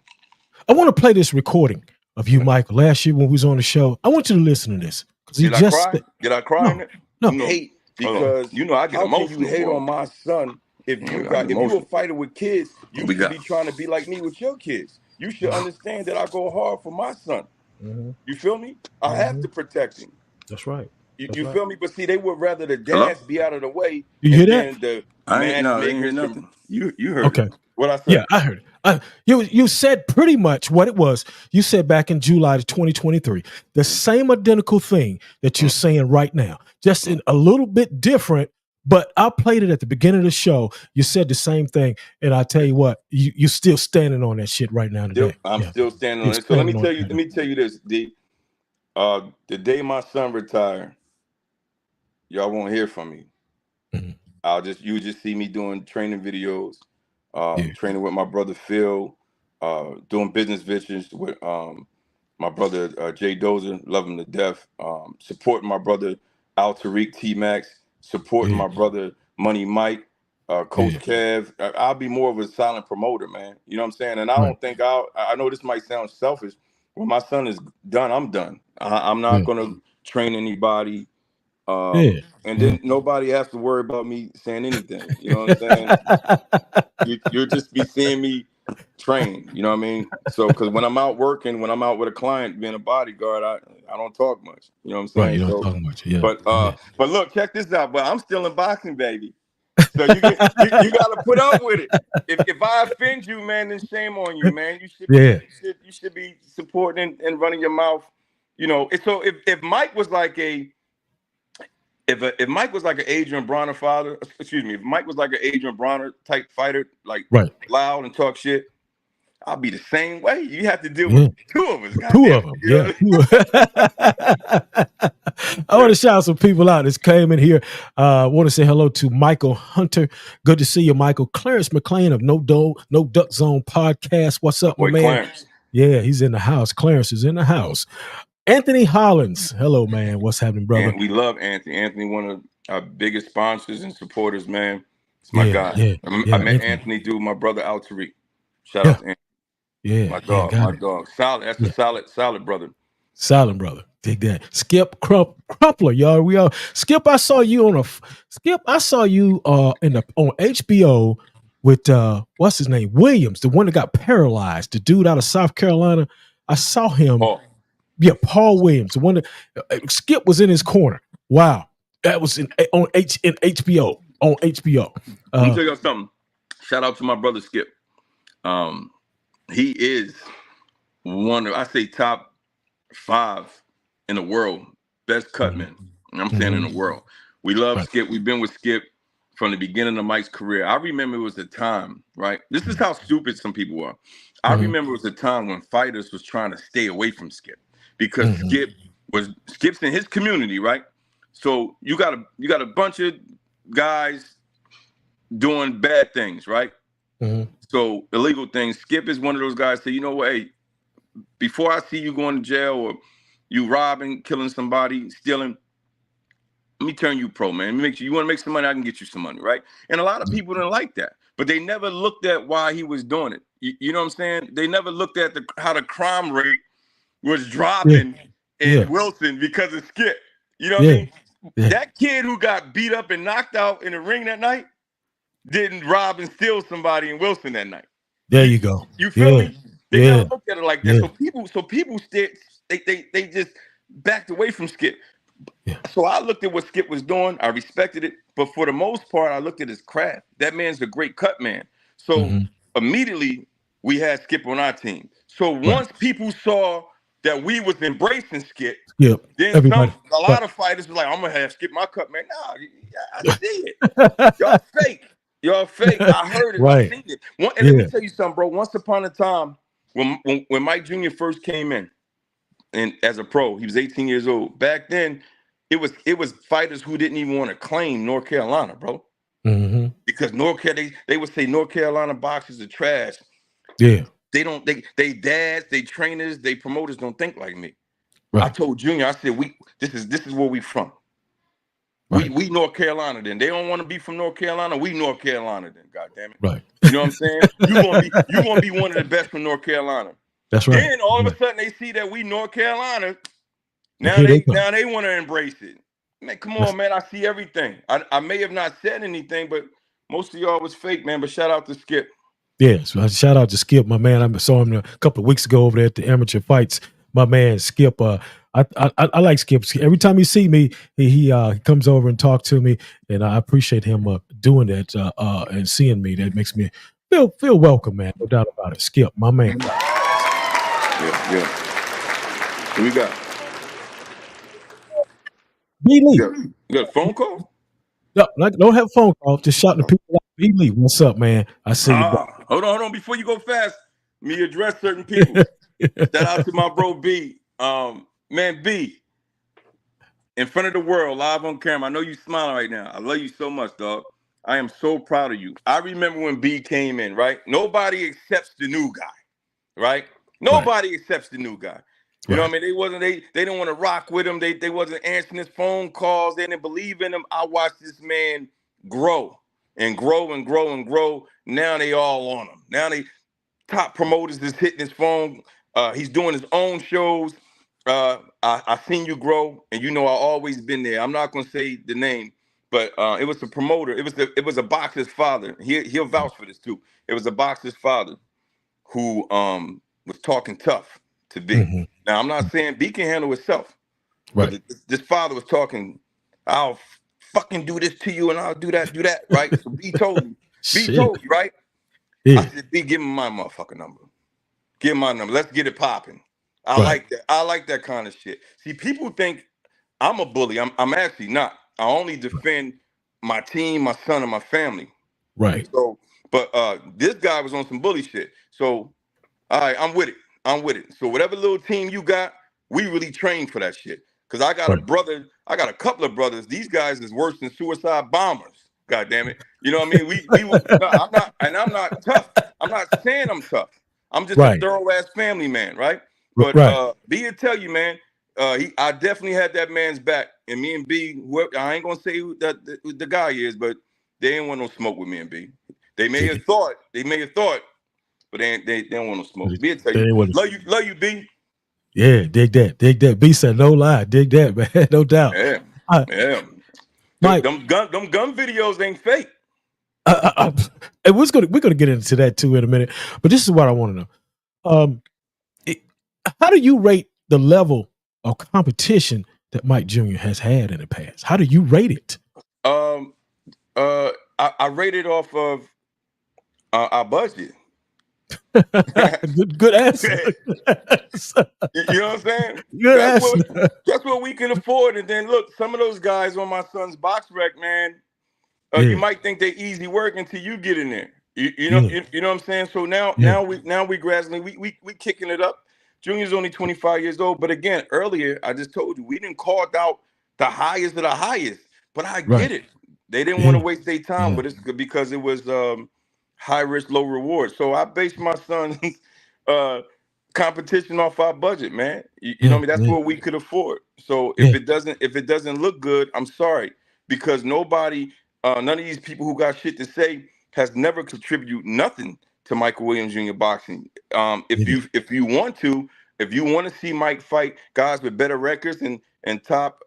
I want to play this recording of you, Michael, last year when we was on the show. I want you to listen to this. Did I cry? Did I cry in it? No. Hate, because I get emotional. You hate on my son if you're a fighter with kids. You should be trying to be like me with your kids. You should understand that I go hard for my son. Mm-hmm. You feel me? I have to protect him. That's right. You feel me? But see, they would rather the dads be out of the way. You hear that? I didn't hear nothing. You heard it. What I said? Yeah, I heard it. You said pretty much what it was. You said back in July of 2023, the same identical thing that you're saying right now, just in a little bit different, But I played it at the beginning of the show. You said the same thing, and I tell you what, you're still standing on that shit right now today. I'm still standing on it. So let me tell you this, D. The day my son retire, y'all won't hear from me. Mm-hmm. You just see me doing training videos, training with my brother Phil, doing business ventures with my brother Jay Dozer, love him to death, supporting my brother Al Tariq T-Max, supporting my brother Money Mike, Coach Kev. I'll be more of a silent promoter, man. You know what I'm saying? And I don't think I know this might sound selfish. When my son is done, I'm done. I'm not going to train anybody. And then nobody has to worry about me saying anything. You know what I'm saying? You'll just be seeing me train. You know what I mean? So, because when I'm out working, when I'm out with a client, being a bodyguard, I don't talk much. You know what I'm saying? Right, you don't talk much. Yeah. But look, check this out. But I'm still in boxing, baby. So you got to put up with it. If I offend you, man, then shame on you, man. You should be supporting and running your mouth. You know. So if Mike was like if Mike was like an Adrian Bronner father, if Mike was like an Adrian Bronner type fighter, like loud and talk shit, I'll be the same way. You have to deal with two of us. Two of them. I want to shout some people out that came in here. I want to say hello to Michael Hunter. Good to see you, Michael. Clarence McLean of No Duck Zone podcast. What's up, my man? Clarence. Yeah, he's in the house. Clarence is in the house. Anthony Hollins. Hello, man. What's happening, brother? And we love Anthony. Anthony, one of our biggest sponsors and supporters, man. It's my guy. I met Anthony through my brother Al Tariq. Shout out to Anthony. Yeah, my dog. Solid. That's a solid brother. Solid brother. Dig that. Skip Crumpler, y'all. Skip. I saw you on HBO with what's his name? Williams, the one that got paralyzed, the dude out of South Carolina. I saw him. Paul Williams, the one that Skip was in his corner. Wow, that was in HBO. On HBO. Let me tell you something. Shout out to my brother Skip. He is one of, I say, top 5 in the world, best cutman. I'm saying in the world. We love Skip. We've been with Skip from the beginning of Mike's career. I remember it was a time, right? This is how stupid some people are. I remember it was a time when fighters was trying to stay away from Skip because Skip's in his community, right? So you got a bunch of guys doing bad things, right? So illegal things. Skip is one of those guys say, you know what, hey, before I see you going to jail or you robbing, killing somebody, stealing, let me turn you pro, man. You want to make some money, I can get you some money, right? And a lot of people didn't like that, but they never looked at why he was doing it. You know what I'm saying? They never looked at how the crime rate was dropping in Wilson because of Skip. You know what I mean? That kid who got beat up and knocked out in the ring that night didn't rob and steal somebody in Wilson that night. There you go. You feel me? They never looked at it like that. So people they just backed away from Skip. So I looked at what Skip was doing. I respected it, but for the most part, I looked at his craft. That man's a great cut man. So immediately we had Skip on our team. So once people saw that we was embracing Skip, then a lot of fighters were like, I'm gonna have Skip my cut man. Nah, I see it. Y'all fake. I heard it. I seen it. And let me tell you something, bro. Once upon a time, when Mike Jr. first came in, and as a pro, he was 18 years old. Back then, it was fighters who didn't even want to claim North Carolina, bro. Because they would say North Carolina boxers are trash. Yeah. They dads, they trainers, they promoters don't think like me. I told Junior, I said, this is where we from. We North Carolina then. They don't want to be from North Carolina. We North Carolina then, God damn it. Right. You know what I'm saying? You gonna be one of the best from North Carolina. That's right. Then all of a sudden they see that we North Carolina. Now they want to embrace it. Man, come on, man. I see everything. I may have not said anything, but most of y'all was fake, man. But shout out to Skip. Yes, shout out to Skip, my man. I saw him a couple of weeks ago over there at the amateur fights. My man Skip. I like Skip. Every time he see me, he comes over and talk to me, and I appreciate him doing that and seeing me. That makes me feel welcome, man. No doubt about it. Skip, my man. Yeah. Who we got? B. Lee. You got a phone call? No, don't have a phone call. Just shout to people like B. Lee. What's up, man? I see you. Hold on. Before you go fast, me address certain people. Shout out to my bro B. Man, B, in front of the world, live on camera. I know you smiling right now. I love you so much, dog. I am so proud of you. I remember when B came in, right? Nobody accepts the new guy, right? Nobody accepts the new guy. You know what I mean? They didn't want to rock with him. They wasn't answering his phone calls. They didn't believe in him. I watched this man grow and grow and grow and grow. Now they all on him. Now they top promoters is hitting his phone. He's doing his own shows. I seen you grow, and you know I always been there. I'm not gonna say the name, but it was the promoter. It was a boxer's father. He'll vouch for this too. It was a boxer's father who was talking tough to B. Mm-hmm. Now I'm not saying B can handle itself, right? But this father was talking. I'll fucking do this to you, and I'll do that, right? So B told me. B told you, right? Yeah. I said, B, give me my motherfucking number. Give me my number. Let's get it popping. I like that. I like that kind of shit. See, people think I'm a bully. I'm actually not. I only defend my team, my son, and my family. Right. So, but this guy was on some bully shit. So, all right, I'm with it. So whatever little team you got, we really train for that shit. Cause I got a brother. I got a couple of brothers. These guys is worse than suicide bombers. God damn it. You know what I mean? I'm not tough. I'm not saying I'm tough. I'm just a thorough ass family man, right? But B will tell you, man, I definitely had that man's back. And me and B, I ain't gonna say who the guy is, but they ain't want no smoke with me and B. They may have thought, but they don't want no smoke. B will tell you, love you, B. Yeah, dig that. B said no lie, dig that, man, no doubt. Yeah. Mike, them gun videos ain't fake. And we're gonna get into that too in a minute. But this is what I want to know. How do you rate the level of competition that Mike Jr. has had in the past? How do you rate it? I rate it off of our budget. good answer. You know what I'm saying? Good answer. That's what we can afford. And then look, some of those guys on my son's box rec, man, you might think they easy work until you get in there. You know what I'm saying? So now we gradually we kicking it up. Junior's only 25 years old, but again, earlier I just told you we didn't call out the highest of the highest. But I get it. They didn't want to waste their time, but it's good because it was high risk, low reward. So I based my son's competition off our budget, man. You know what I mean? That's what we could afford. So if it doesn't look good, I'm sorry, because none of these people who got shit to say has never contributed nothing to Michael Williams Jr. boxing. If you want to see Mike fight guys with better records and top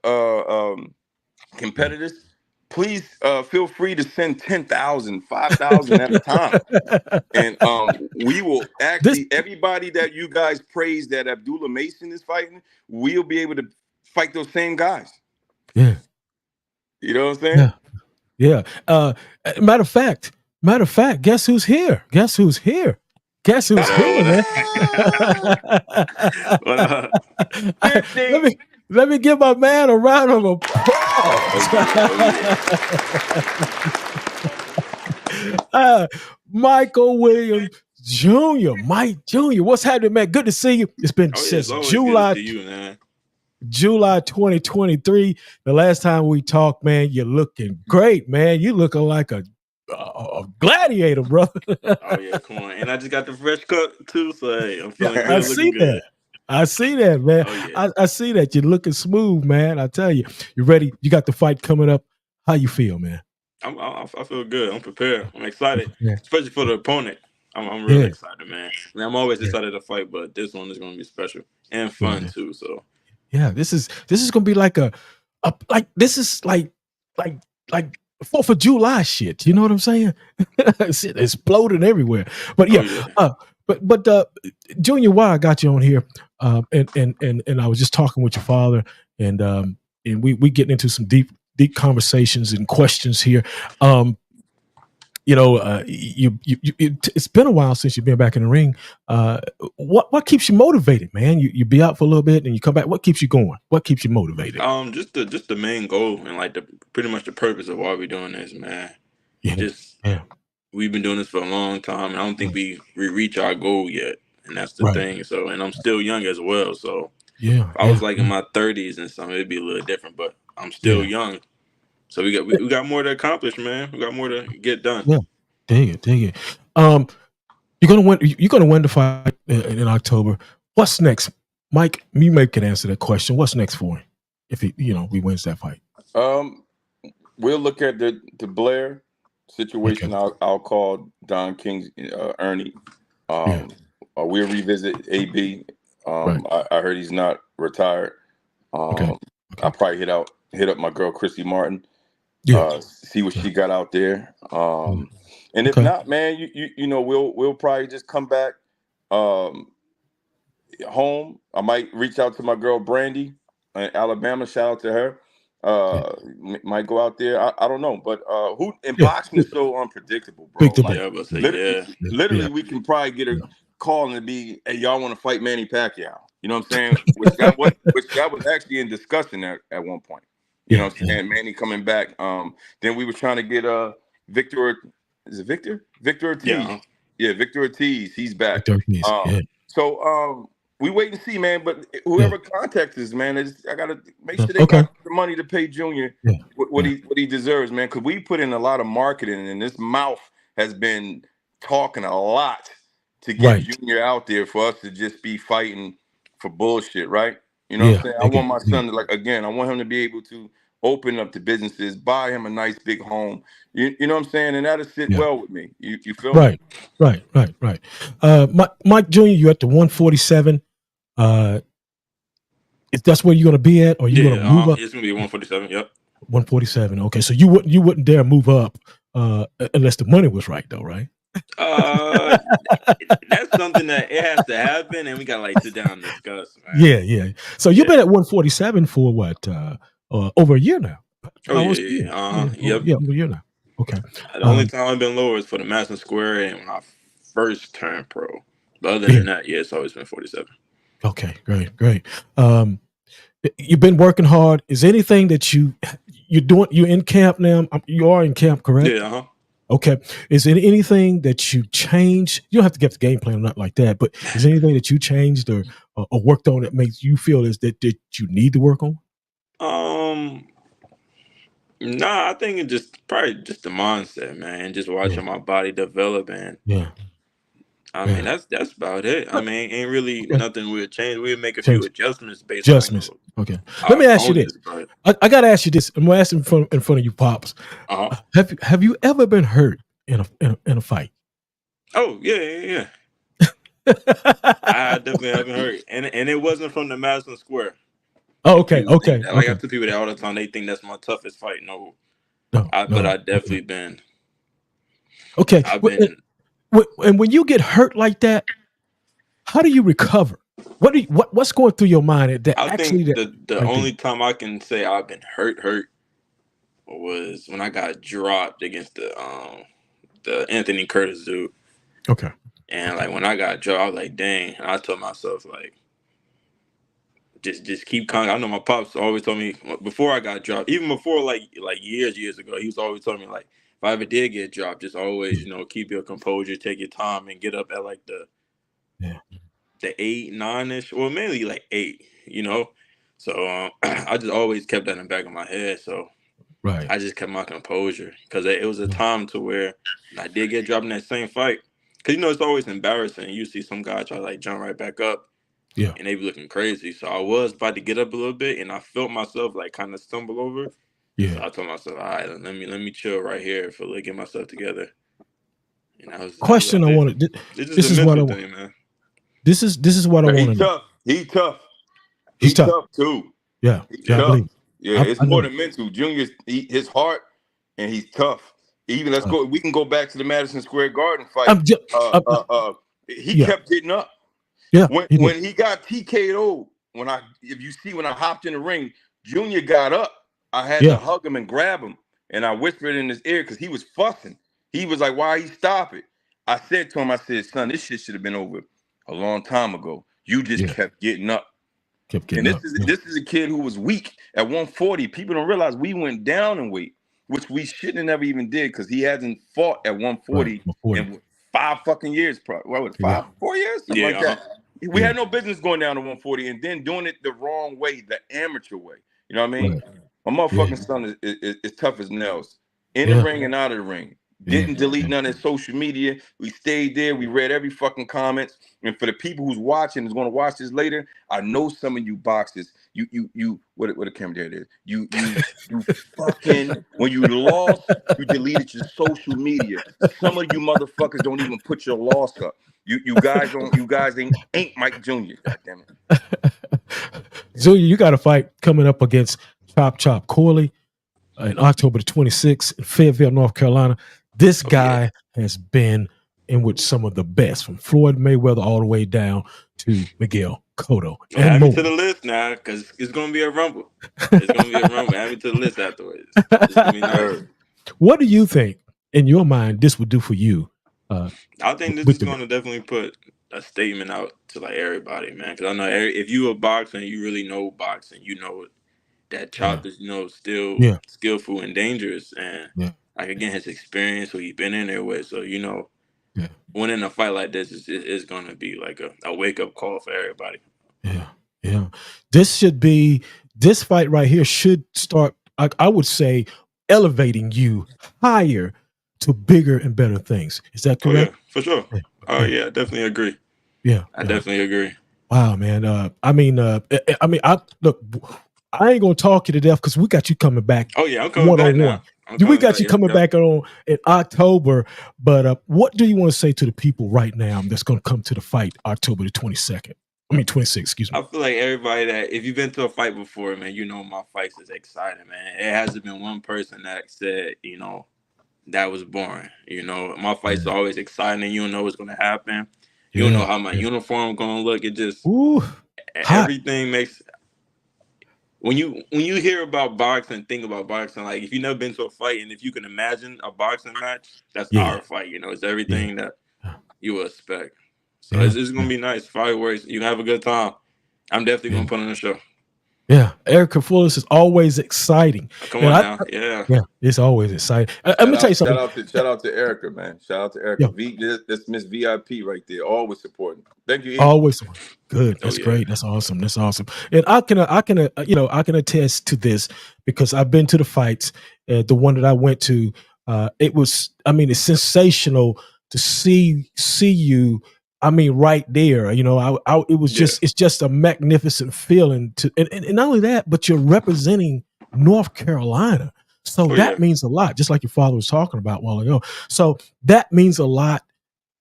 competitors, please feel free to send 10,000, 5,000 at a time. And we will actually, everybody that you guys praise that Abdullah Mason is fighting, we'll be able to fight those same guys. Yeah. You know what I'm saying? Yeah. Matter of fact, guess who's here? Guess who's here, man? Let me give my man a round of applause. Michael Williams Jr. Mike Jr. What's happening, man? Good to see you. It's been since July 2023. The last time we talked, man, you're looking great, man. You looking like a gladiator, bro. Oh yeah, come on. And I just got the fresh cut too, so hey, I'm feeling good. I see that, man. Oh, yeah. I see that. You're looking smooth, man. I tell you. You ready? You got the fight coming up. How you feel, man? I feel good. I'm prepared. I'm excited, especially for the opponent. I'm really excited, man. I mean, I'm always excited to fight, but this one is going to be special and fun too. So yeah, this is going to be like like 4th of July shit. You know what I'm saying? It's exploding everywhere. But But Junior, why I got you on here, and I was just talking with your father, and we getting into some deep conversations and questions here. it's been a while since you've been back in the ring. What keeps you motivated, man? You be out for a little bit and you come back. What keeps you going? What keeps you motivated? Just the main goal and like pretty much the purpose of why we're doing this, man. We've been doing this for a long time, and I don't think we reach our goal yet, and that's the thing. So, and I'm still young as well. So, if I was like in my 30s and something, it'd be a little different. But I'm still young, so we got more to accomplish, man. We got more to get done. Yeah, dig it. You're gonna win the fight in October. What's next, Mike? You may can answer that question. What's next for him if he we wins that fight? We'll look at the Blair situation. I'll call Don King's Ernie. We'll revisit AB. I heard he's not retired. I'll probably hit up my girl Chrissy Martin. See what she got out there. And if not, man, we'll probably just come back home. I might reach out to my girl Brandy in Alabama. Shout out to her. Might go out there. I don't know, but boxing is so unpredictable, bro. Literally, we can probably get a call and be, "Hey, y'all want to fight Manny Pacquiao?" You know what I'm saying? Which that was actually in discussion at one point. You know what I'm saying? Manny coming back. Then we were trying to get Victor. Is it Victor? Victor Ortiz. Yeah, Victor Ortiz. He's back. So we wait and see, man. But whoever contacts us, man, I gotta make sure they got the money to pay Junior what he deserves, man. Because we put in a lot of marketing, and this mouth has been talking a lot to get Junior out there for us to just be fighting for bullshit, right? You know what I'm saying? I want my son to I want him to be able to open up the businesses, buy him a nice big home. You know what I'm saying? And that'll sit well with me. You feel me? Right. Mike Jr., you at the 147. If that's where you're gonna be at, or you're gonna move up? It's gonna be 147. Yep. 147. Okay, so you wouldn't dare move up unless the money was right, though, right? That's something that it has to happen, and we gotta sit down and discuss. Man. Yeah. So you've been at 147 for what? Over a year now. Yep. Yeah, over a year now. Okay. The only time I've been lower is for the Madison Square and when I first turned pro. But other than that, it's always been 47. Okay, great. You've been working hard. Is there anything that you're doing? You're in camp now. You are in camp, correct? Yeah. Okay. Is there anything that you changed? You don't have to get the game plan or nothing like that, but is there anything that you changed or worked on that makes you feel that you need to work on? Nah, I think it's probably just the mindset, man. Just watching my body develop, and I mean that's about it. I mean, ain't really nothing we'll change. We'll make a few adjustments based on Okay. Let me ask you this. I gotta ask you this. I'm gonna ask in front of you, Pops. Have you ever been hurt in a fight? Oh yeah. I definitely haven't hurt, and it wasn't from the Madison Square. Oh, okay. I tell people that all the time. They think that's my toughest fight. No. But I definitely been. Okay. And when you get hurt like that, how do you recover? What's going through your mind? I think the only time I can say I've been hurt was when I got dropped against the Anthony Curtis dude. Okay. And when I got dropped, I was like, dang. And I told myself just keep calm. I know my pops always told me before I got dropped, even before years ago, he was always telling me if I ever did get dropped, just always keep your composure, take your time, and get up at the 8, 9-ish, or mainly 8. So I just always kept that in the back of my head. So I just kept my composure because it was a time to where I did get dropped in that same fight. Because it's always embarrassing. You see some guy try to jump right back up. Yeah. And they be looking crazy. So I was about to get up a little bit and I felt myself kind of stumble over. Yeah. So I told myself, all right, let me chill right here for get myself together. And I was question I wanted. This is what I want, man. This is what I want to know. He's tough. He's tough too. Yeah. It's more than mental. Junior's his heart, and he's tough. Even we can go back to the Madison Square Garden fight. He kept getting up. Yeah. When he got TKO'd, when I hopped in the ring, Junior got up. I had to hug him and grab him, and I whispered in his ear because he was fussing. He was like, why he stop it? I said to him, I said, son, this shit should have been over a long time ago. You just kept getting up. And this is a kid who was weak at 140. People don't realize we went down in weight, which we shouldn't have never even did because he hasn't fought at 140 in 5 fucking years. Probably. What was it, 4 years? Something like that. We had no business going down to 140 and then doing it the wrong way, the amateur way. You know what I mean? My motherfucking son is tough as nails. In the ring and out of the ring. Didn't delete none of his social media. We stayed there. We read every fucking comments. And for the people who's watching, is going to watch this later, I know some of you boxers, what a camera there it is. You fucking, when you lost, you deleted your social media. Some of you motherfuckers don't even put your loss up. You guys ain't Mike Jr. God damn it. Junior, you got a fight coming up against Chop Corley in October the 26th in Fayetteville, North Carolina. This guy has been in with some of the best, from Floyd Mayweather all the way down to Miguel Cotto. Add me to the list now, because it's going to be a rumble. It's going to be a rumble. Add me to the list afterwards. It's going to be nice. What do you think, in your mind, this would do for you? I think this is going to definitely put a statement out to like everybody, man. Because I know if you a boxer and you really know boxing, you know that Chop is, still skillful and dangerous. And like, again, his experience, who he's been in there with. So, winning a fight like this is going to be like a wake-up call for everybody. Yeah. This fight right here should start, I would say, elevating you higher to bigger and better things. Is that correct? Oh, yeah, for sure. Oh, yeah, I definitely agree. Yeah. I definitely agree. Wow, man. Look, I ain't going to talk you to death because we got you coming back. Oh, yeah, I'm coming back now. We got you coming back on in October, but what do you want to say to the people right now that's going to come to the fight October the 26th? Excuse me. I feel like everybody that, if you've been to a fight before, man, my fights is exciting, man. It hasn't been one person that said, that was boring. My fights are always exciting. You don't know what's going to happen. You don't know how my uniform going to look. It just, everything makes... When you hear about boxing, think about boxing, like if you've never been to a fight and if you can imagine a boxing match, that's our fight. It's everything that you would expect. So it's going to be nice. Fireworks, you have a good time. I'm definitely going to put on a show. Yeah, Erica Fullis is always exciting. Come on now, yeah, it's always exciting. Let me tell you something. Shout out to Erica, man. Shout out to Erica. This Miss VIP right there, always supporting. Thank you. Always good. That's great. That's awesome. And I can attest to this because I've been to the fights. The one that I went to, it's sensational to see you. Right there, it's just a magnificent feeling and not only that, but you're representing North Carolina. So that means a lot, just like your father was talking about a while ago. So that means a lot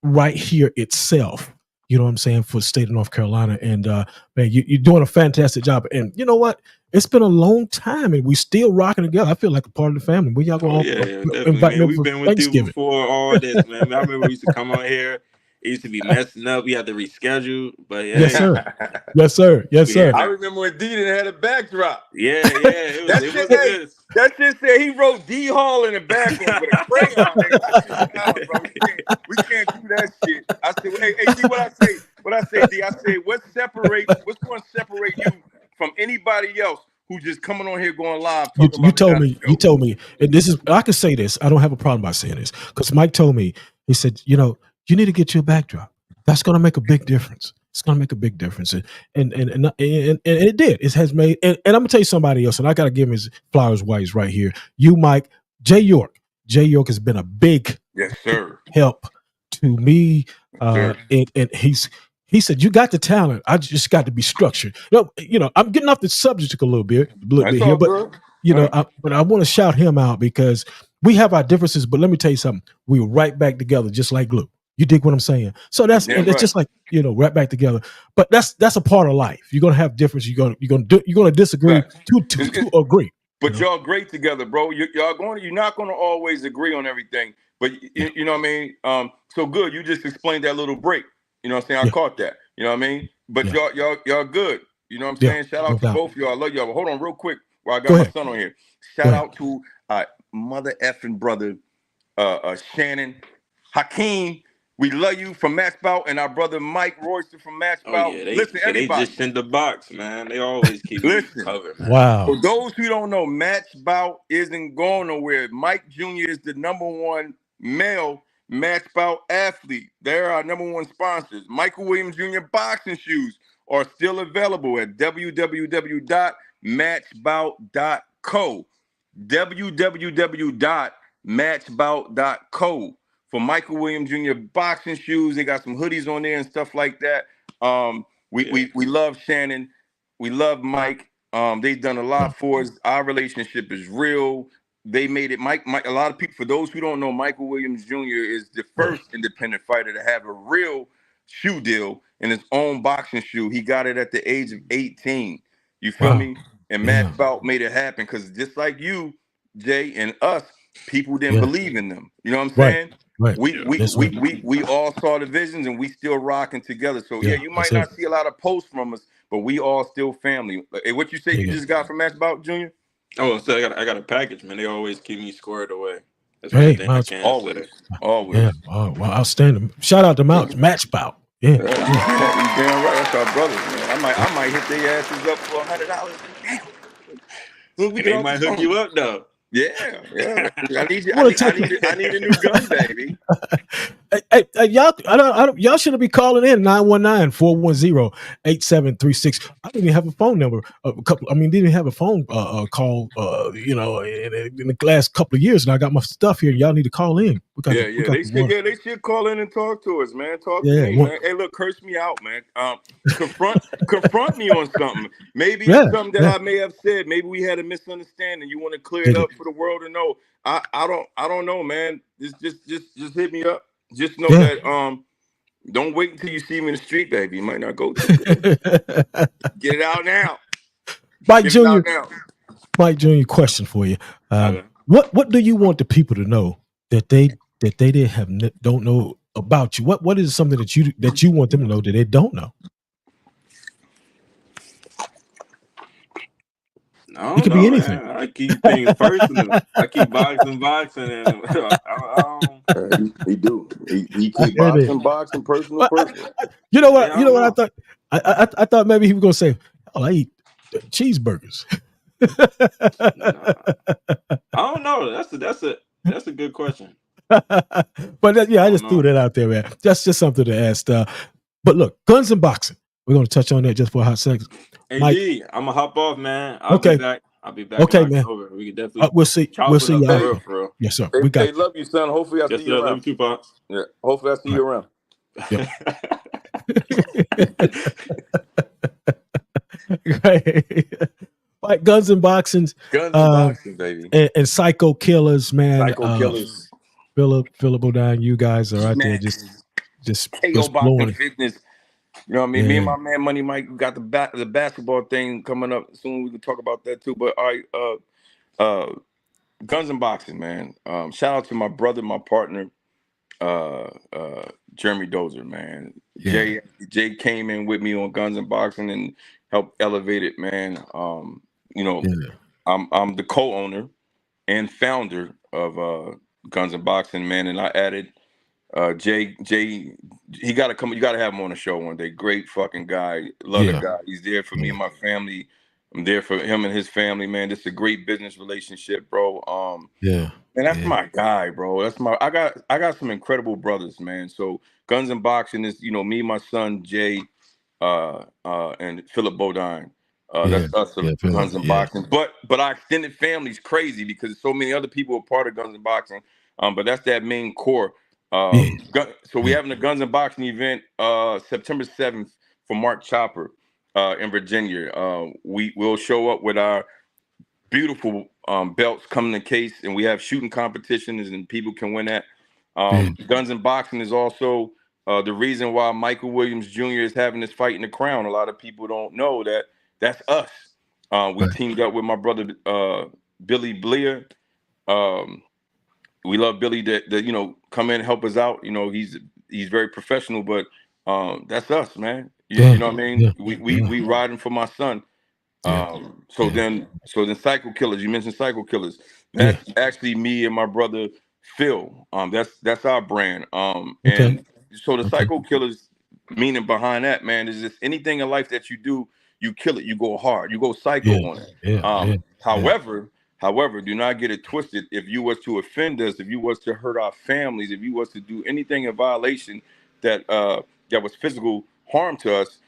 right here itself. You know what I'm saying, for the state of North Carolina. And man, you're doing a fantastic job. And you know what? It's been a long time and we still rocking together. I feel like a part of the family. We y'all gonna invite me. We've been with you before all this, man. I remember we used to come on here. It used to be messing up. We had to reschedule, but yes, sir. I remember when D didn't have a backdrop. Yeah. That shit said he wrote D Hall in the background with a crayon. We can't do that shit. I said, hey, D, what I say, D? I said, what's going to separate you from anybody else who's just coming on here going live? You told me, and this is, I can say this. I don't have a problem by saying this because Mike told me. He said, you need to get you a backdrop. That's going to make a big difference. It's going to make a big difference. And it did. It has made, and I'm going to tell you somebody else, and I got to give him his flowers while he's right here. You, Mike, Jay York. Jay York has been a big help to me. And he said, you got the talent. I just got to be structured. I'm getting off the subject a little bit here, but I want to shout him out because we have our differences, but let me tell you something. We were right back together just like glue. You dig what I'm saying? So that's just like, right back together. But that's a part of life. You're gonna have difference. You're gonna disagree to agree. But y'all great together, bro. You're not gonna always agree on everything. But you know what I mean? So good. You just explained that little break. You know what I'm saying? I caught that. You know what I mean? But y'all good. You know what I'm saying? Shout out to both of y'all. I love y'all. But hold on real quick while I got my son on here. Shout out to mother effing brother Shannon, Hakeem. We love you from Match Bout, and our brother Mike Royster from Match Oh Bout. yeah, Listen, they everybody. just send the box, man. They always keep me Listen. covered, man. Wow. For those who don't know, Match Bout isn't going nowhere. Mike Jr. is the #1 male Match Bout athlete. They're our #1 sponsors. Michael Williams Jr. boxing shoes are still available at www.matchbout.co. www.matchbout.co. For Michael Williams Jr. boxing shoes, they got some hoodies on there and stuff like that. We love Shannon. We love Mike. They've done a lot for us. Our relationship is real. They made it. Mike. A lot of people. For those who don't know, Michael Williams Jr. is the first independent fighter to have a real shoe deal in his own boxing shoe. He got it at the age of 18. You feel me? And Match Bout made it happen because just like you, Jay, and us, people didn't believe in them. You know what I'm saying? Right. We all saw the visions and we still rocking together. So yeah, you might not see a lot of posts from us, but we all still family. Hey, what you say you just got from Match Bout, Junior? Oh, so I got a package, man. They always keep me squared away. That's always. Yeah. Oh, well, outstanding. Shout out to Match Bout. Yeah. You damn right. That's our brothers, man. I might hit their asses up for $100. They might hook you up though. Yeah. I need a new gun, baby. Hey, y'all shouldn't be calling in 919-410-8736. I didn't even have a phone number. Didn't even have a phone call. In the last couple of years, and I got my stuff here. Y'all need to call in. They should call in and talk to us, man. Talk to me, man. Hey, look, curse me out, man. Confront me on something. Maybe it's something that I may have said. Maybe we had a misunderstanding. You want to clear it up for the world to know. I don't know, man. Just hit me up. Just know that don't wait until you see me in the street, baby. You might not go to get it out now. Mike Jr., question for you. What do you want the people to know that they don't know about you? What is something that you want them to know that they don't know? It could be anything. Man. I keep things personal. I keep boxing, and he do. He keep boxing, personal. You know what? I thought. I thought maybe he was gonna say, "Oh, I eat cheeseburgers." I don't know. That's a good question. But I just threw that out there, man. That's just something to ask. But look, guns and boxing. We're going to touch on that just for a hot second. Hey, G, I'm gonna hop off, man. I'll be back. Okay, man. We can definitely. We'll see. We'll see y'all. For real. Yes, sir. They love you, son. Hopefully, I see you around. Love you too, Pops. Yeah. Hopefully, I see you around. Right. Like guns and boxing, baby, and psycho killers, man. Psycho killers. Philip Bodine, you guys are out there just blowing fitness. You know what I mean? Me and my man Money Mike got the basketball thing coming up soon. We can talk about that too. But all right, guns and boxing, man. Shout out to my brother, my partner, Jeremy Dozer, man. Yeah. Jay came in with me on guns and boxing and helped elevate it, man. I'm the co-owner and founder of Guns and Boxing, man, and I added Jay. He got to come. You got to have him on the show one day. Great fucking guy. Love the guy. He's there for me and my family. I'm there for him and his family, man. This is a great business relationship, bro. And that's my guy, bro. I got some incredible brothers, man. So Guns and Boxing is, me, my son Jay, and Philip Bodine. That's us for Guns and Boxing. But our extended family's crazy because so many other people are part of Guns and Boxing. But that's that main core. So we're having a Guns and Boxing event September 7th for Mark Chopper in Virginia. We'll show up with our beautiful belts coming in case, and we have shooting competitions and people can win that. Guns and Boxing is also the reason why Michael Williams Jr. is having this fight in the Crown. A lot of people don't know that's us. We teamed up with my brother Billy Blair. We love Billy that come in and help us out. He's very professional, but that's us, man. You know what I mean? We riding for my son. So then Psycho Killers. You mentioned Psycho Killers. That's actually me and my brother Phil. That's our brand. Okay. And so the Okay. Psycho Killers meaning behind that, man, is just anything in life that you do, you kill it, you go hard, you go psycho Yeah. on it. Yeah. However, do not get it twisted. If you was to offend us, if you was to hurt our families, if you was to do anything in violation that was physical harm to us,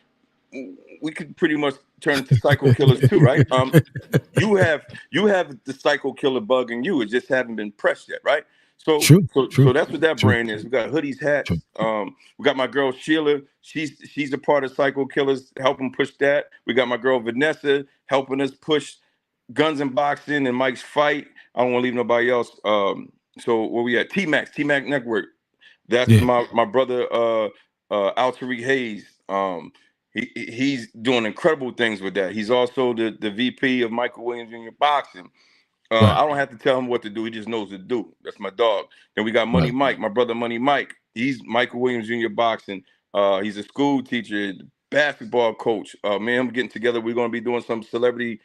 we could pretty much turn into Psycho Killers too, right? You have the Psycho Killer bug in you. It just haven't been pressed yet, right? So True. so that's what that True. brand is. We got hoodies, hats. True. We got my girl Sheila. She's a part of Psycho Killers, helping push that. We got my girl Vanessa helping us push Guns and Boxing and Mike's Fight. I don't want to leave nobody else. So where we at? T-Mac Network. That's my brother Al Tariq Hayes. He's doing incredible things with that. He's also the VP of Michael Williams Jr. Boxing. I don't have to tell him what to do. He just knows what to do. That's my dog. Then we got Money Mike, my brother Money Mike. He's Michael Williams Jr. Boxing. He's a school teacher, basketball coach. Me and him getting together. We're going to be doing some celebrity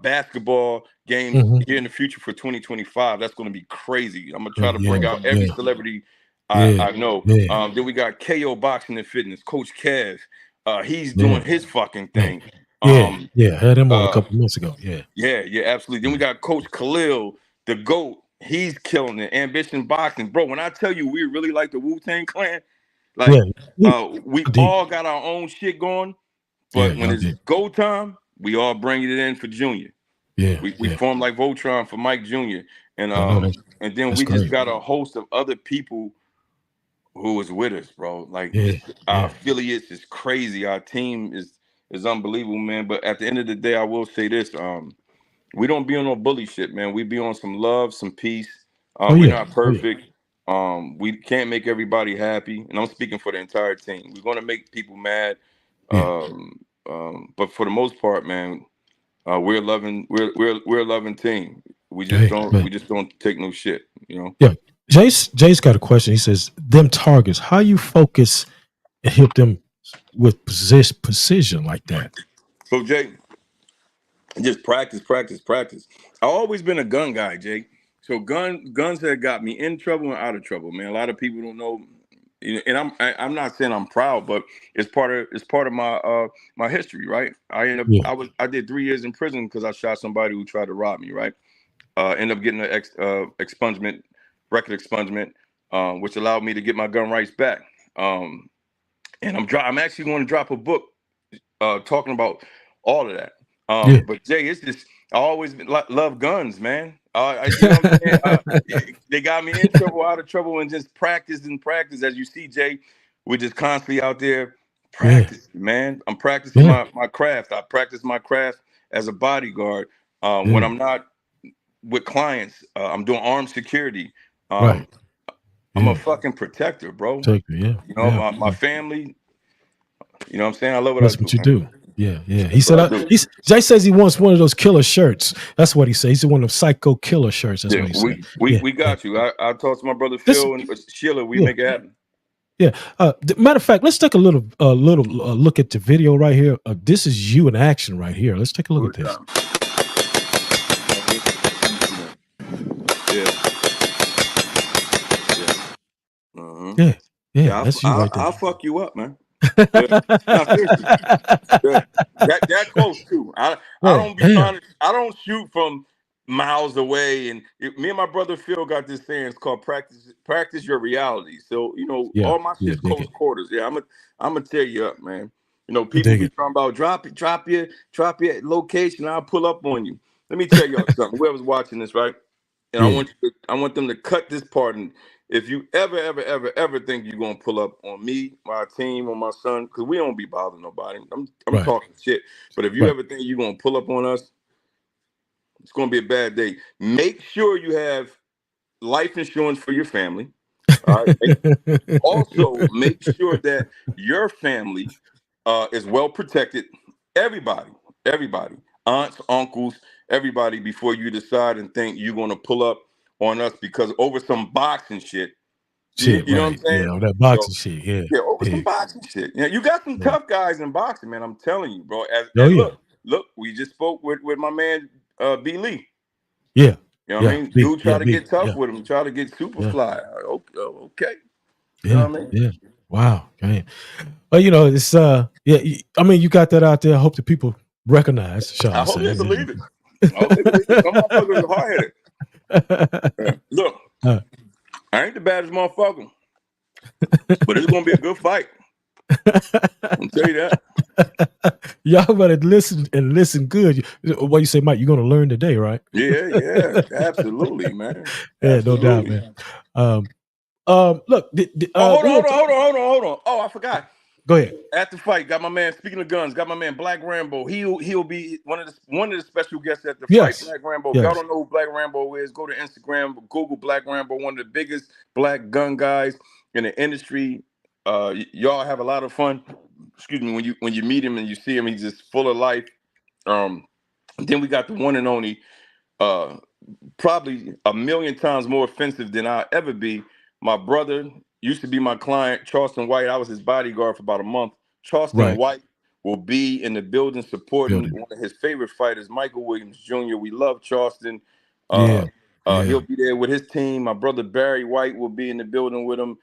basketball games here in the future for 2025. That's going to be crazy. I'm going to try to bring out every celebrity I know. Then we got KO Boxing and Fitness, Coach Kev. He's doing his fucking thing. Had him on a couple months ago. Yeah, absolutely. Then we got Coach Khalil, the GOAT. He's killing it. Ambition Boxing, bro. When I tell you we really like the Wu-Tang Clan, like we all got our own shit going, but when it's go time, we all bring it in for Junior. We form like Voltron for Mike Jr. And then we just got a host of other people who is with us, bro. Like our affiliates is crazy. Our team is unbelievable, man. But at the end of the day, I will say this: we don't be on no bully shit, man. We be on some love, some peace. We're not perfect. We can't make everybody happy, and I'm speaking for the entire team. We're gonna make people mad, but for the most part, man, we're a loving team. We just don't take no shit, you know. Yeah. Jay's got a question. He says, them targets, how you focus and hit them with precision like that? So Jay, just practice. I've always been a gun guy, Jay. So guns have got me in trouble and out of trouble, man. A lot of people don't know, you know, and I'm not saying I'm proud, but it's part of my my history, right? I did 3 years in prison because I shot somebody who tried to rob me, right? Ended up getting an record expungement, which allowed me to get my gun rights back. And I'm actually going to drop a book talking about all of that. But Jay, it's just I always love guns, man. You know what I'm saying? They got me in trouble, out of trouble, and just practice. As you see, Jay, we're just constantly out there practicing, man. I'm practicing my craft. I practice my craft as a bodyguard. When I'm not with clients, I'm doing armed security. I'm a fucking protector, bro. You know, my family. You know what I'm saying? I love what That's I do. What you do. Yeah. He said, Jay says he wants one of those killer shirts. That's what he says. He's one of Psycho Killer shirts. That's what he said. We got you. I talked to my brother Phil and Sheila. We make it happen. Yeah. Matter of fact, let's take a little look at the video right here. This is you in action right here. Let's take a look at this. Yeah. That's you right there. I'll fuck you up, man. That close too. I don't shoot from miles away. And me and my brother Phil got this saying. It's called practice your reality. So you know, all my shit's close quarters. Yeah, I'm gonna tear you up, man. You know, people be talking about drop your location. I'll pull up on you. Let me tell y'all something. Whoever's watching this, right? And I want them to cut this part. And if you ever think you're gonna pull up on me, my team, or my son, because we don't be bothering nobody. I'm talking shit. But if you ever think you're gonna pull up on us, it's gonna be a bad day. Make sure you have life insurance for your family. All right. Also, make sure that your family is well protected. Everybody, aunts, uncles, everybody, before you decide and think you're gonna pull up on us because over some boxing shit. You know what I'm saying? Yeah, that boxing shit. Yeah, over some boxing shit. Yeah, you got some tough guys in boxing, man. I'm telling you, bro. Look, we just spoke with my man B. Lee. Yeah. You know what I mean? Dude try to get tough yeah, with him, try to get super yeah, fly. Okay. You yeah, know what I mean? yeah. Wow, man. Well, you know, it's I mean, you got that out there. I hope the people recognize, shall I I hope say? they believe it. I hope they believe it. Some motherfuckers are hard headed. Look, I ain't the baddest motherfucker, but it's gonna be a good fight. I'll tell you that. Y'all better listen and listen good. What you say, Mike? You're gonna learn today, right? Yeah, absolutely, man. Yeah, Absolutely. no doubt, man. Look, hold on. Oh, I forgot. Go ahead. At the fight, got my man. Speaking of guns, got my man Black Rambo. He'll be one of the special guests at the fight. Black Rambo. If y'all don't know who Black Rambo is, go to Instagram, Google Black Rambo. One of the biggest black gun guys in the industry. Y'all have a lot of fun. Excuse me, when you meet him and you see him, he's just full of life. Then we got the one and only, probably a million times more offensive than I'll ever be. My brother used to be my client, Charleston White. I was his bodyguard for about a month. Charleston White will be in the building supporting one of his favorite fighters, Michael Williams Jr. We love Charleston. He'll be there with his team. My brother Barry White will be in the building with him.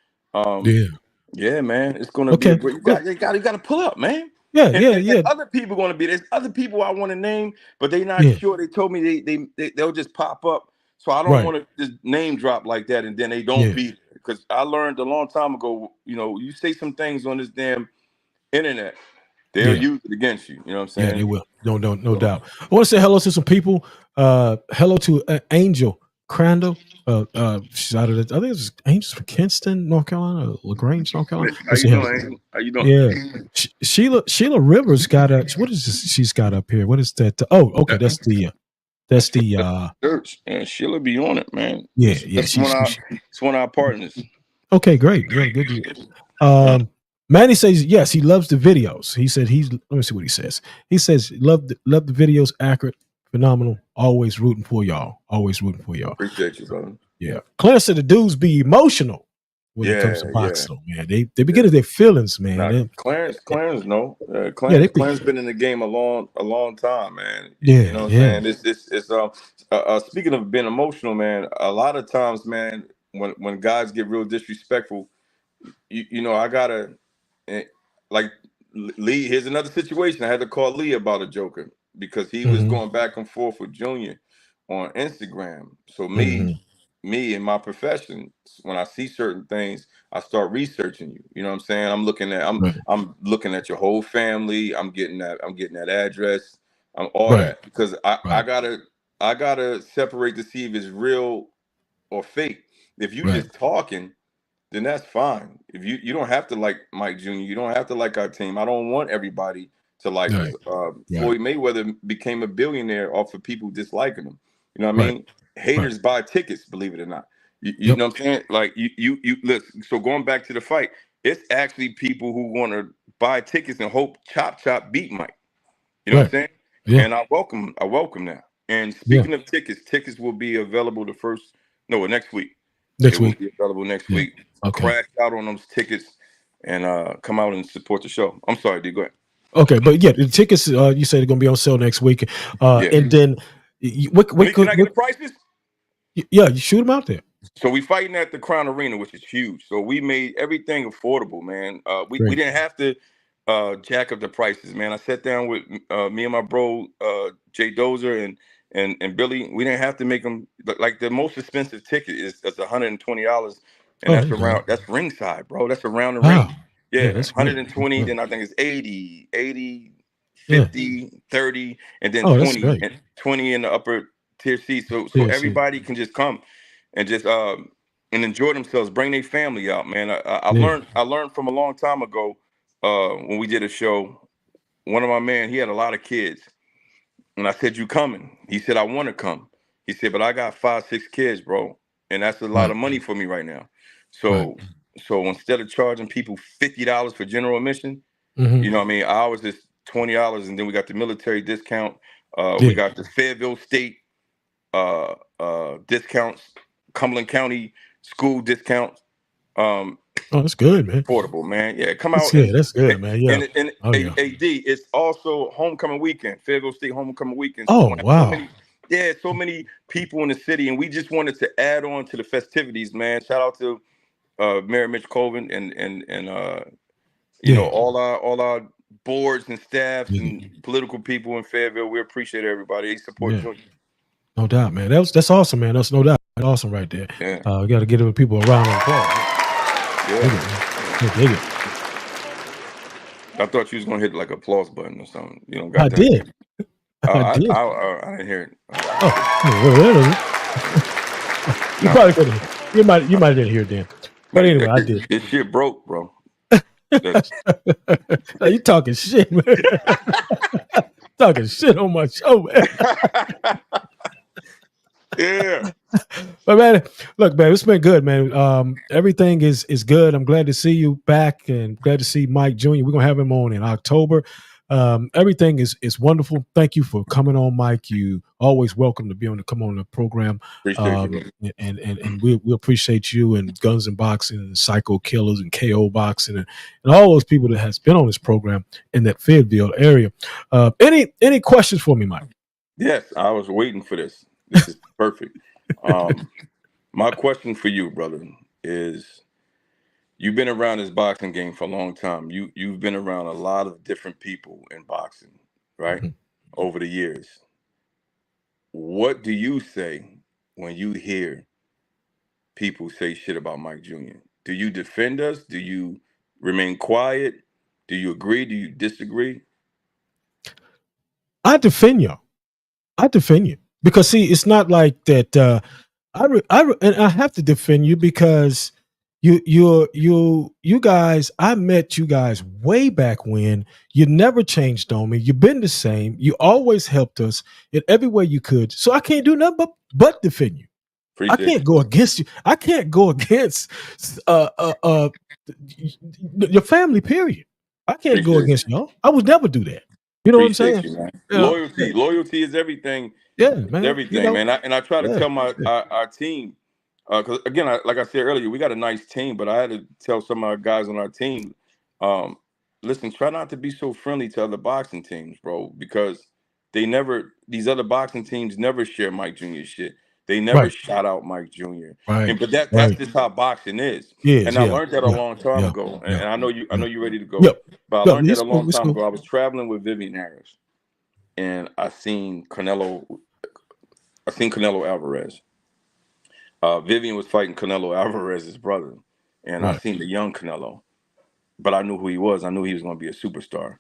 Yeah, man, it's gonna be a great. You got to pull up, man. And other people gonna be. There's other people I want to name, but they not sure. They told me they'll just pop up. So I don't want to just name drop like that, and then they don't be there. Because I learned a long time ago, you know, you say some things on this damn internet, they'll use it against you. You know what I'm saying? Yeah, they will. No doubt. I want to say hello to some people. Hello to Angel Crandall. She's out of I think it's Angels from Kinston, North Carolina, LaGrange, North Carolina. How you doing? Yeah. Sheila Rivers got what is this she's got up here? What is that? Oh, okay, that's the church, and Sheila be on it, man. Yeah. It's one of our partners. Okay, great. Good. Manny says yes, he loves the videos. He said let me see what he says. He says love the videos, accurate, phenomenal, always rooting for y'all. Appreciate you, brother. Yeah. Clarence said the dudes be emotional when it comes to boxing, man. They be getting their feelings, man. Nah, Clarence, no. Clarence been in the game a long time, man. You know what I'm saying? It's speaking of being emotional, man, a lot of times, man, when guys get real disrespectful, you know, I gotta like Lee. Here's another situation. I had to call Lee about a joker because he was going back and forth with Junior on Instagram. So me in my profession, when I see certain things, I start researching you. You know what I'm saying? I'm looking at your whole family. I'm getting that address. I'm all that because I gotta separate to see if it's real or fake. If you just talking, then that's fine. If you don't have to like Mike Jr., you don't have to like our team. I don't want everybody to like us. Floyd Mayweather became a billionaire off of people disliking him. You know what I mean? Haters buy tickets, believe it or not. You know what I'm saying? Like you listen. So going back to the fight, it's actually people who want to buy tickets and hope Chop beat Mike. You know what I'm saying? Yeah. And I welcome that. And speaking of tickets will be available next week. It will be available next week. Crash out on those tickets and come out and support the show. I'm sorry, D. Go ahead. Okay, but the tickets you say they're gonna be on sale next week. And then can I get the prices? Yeah, you shoot them out there. So we fighting at the Crown Arena, which is huge. So we made everything affordable, man. We didn't have to jack up the prices, man. I sat down with me and my bro Jay Dozer and Billy. We didn't have to make them like the most expensive ticket is $120, and that's ringside, bro. That's around the ring. Yeah, that's 120. Great. Then I think it's 80, 50, 30, and then 20 in the upper tier seats. So everybody can just come and just and enjoy themselves. Bring their family out, man. I learned from a long time ago when we did a show. One of my men, he had a lot of kids. And I said, "You coming?" He said, "I want to come." He said, "But I got 5-6 kids, bro. And that's a lot of money for me right now." So instead of charging people $50 for general admission, you know what I mean? Ours is $20, and then we got the military discount. We got the Fayetteville State discounts, Cumberland County school discounts. That's good, man. Affordable, man. Yeah, come out. That's good, man. Yeah. And AD, it's also homecoming weekend, Fayetteville State homecoming weekend. So wow. Yeah, so many people in the city, and we just wanted to add on to the festivities, man. Shout out to Mayor Mitch Colvin and you know, all our boards and staffs and political people in Fayetteville. We appreciate everybody. They support Junior. No doubt, man. That's awesome, man. That's no doubt. That's awesome right there. Yeah. We got to give the people a round of applause. Yeah. Dig it. I thought you was gonna hit like applause button or something. You know, I did. I did. I didn't hear it. You probably couldn't. You might didn't hear it then. But anyway, I did. This shit broke, bro. You talking shit, man. Talking shit on my show, man. Yeah. But man, look, man, it's been good, man. Everything is good. I'm glad to see you back and glad to see Mike Jr. We're gonna have him on in October. Everything is wonderful. Thank you for coming on, Mike. You always welcome to be on to come on the program. Appreciate you, and we appreciate you and Guns and Boxing and Psycho Killers and KO Boxing and all those people that has been on this program in that Fayetteville area. Any questions for me, Mike? Yes, I was waiting for this. This is perfect. My question for you, brother, is you've been around this boxing game for a long time. You've been around a lot of different people in boxing, right? Mm-hmm. Over the years. What do you say when you hear people say shit about Mike Jr.? Do you defend us? Do you remain quiet? Do you agree? Do you disagree? I defend you. Because see, it's not like that. And I have to defend you because you guys. I met you guys way back when. You never changed on me. You've been the same. You always helped us in every way you could. So I can't do nothing but defend you. I can't go against you. I can't go against your family. Period. I can't go against y'all. I would never do that. You know what I'm saying? You, loyalty is everything. Yeah, man. Everything, man. And I try to tell our team, because again, like I said earlier, we got a nice team, but I had to tell some of our guys on our team, listen, try not to be so friendly to other boxing teams, bro, because these other boxing teams never share Mike Jr. shit. They never shout out Mike Jr. Right. But that's just how boxing is. And I learned that a long time ago. And I know you're ready to go. But I learned that a long time ago. I was traveling with Vivian Harris, and I seen Canelo Alvarez. Vivian was fighting Canelo Alvarez's brother, and I seen the young Canelo, but I knew who he was. I knew he was going to be a superstar,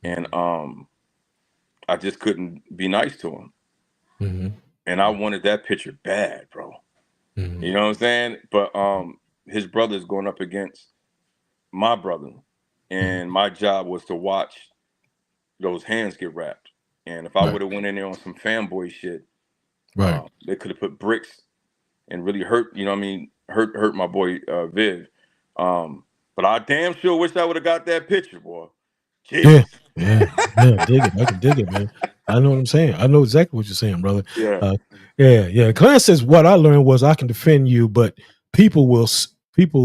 and I just couldn't be nice to him. Mm-hmm. And I wanted that picture bad, bro. Mm-hmm. You know what I'm saying? But his brother's going up against my brother, and my job was to watch those hands get wrapped. And if I would have went in there on some fanboy shit, they could have put bricks and really hurt, you know what I mean, hurt my boy Viv. But I damn sure wish I would have got that picture, boy. Jeez. Yeah, dig it. I can dig it, man. I know what I'm saying. I know exactly what you're saying, brother. Yeah. Clarence says what I learned was I can defend you, but people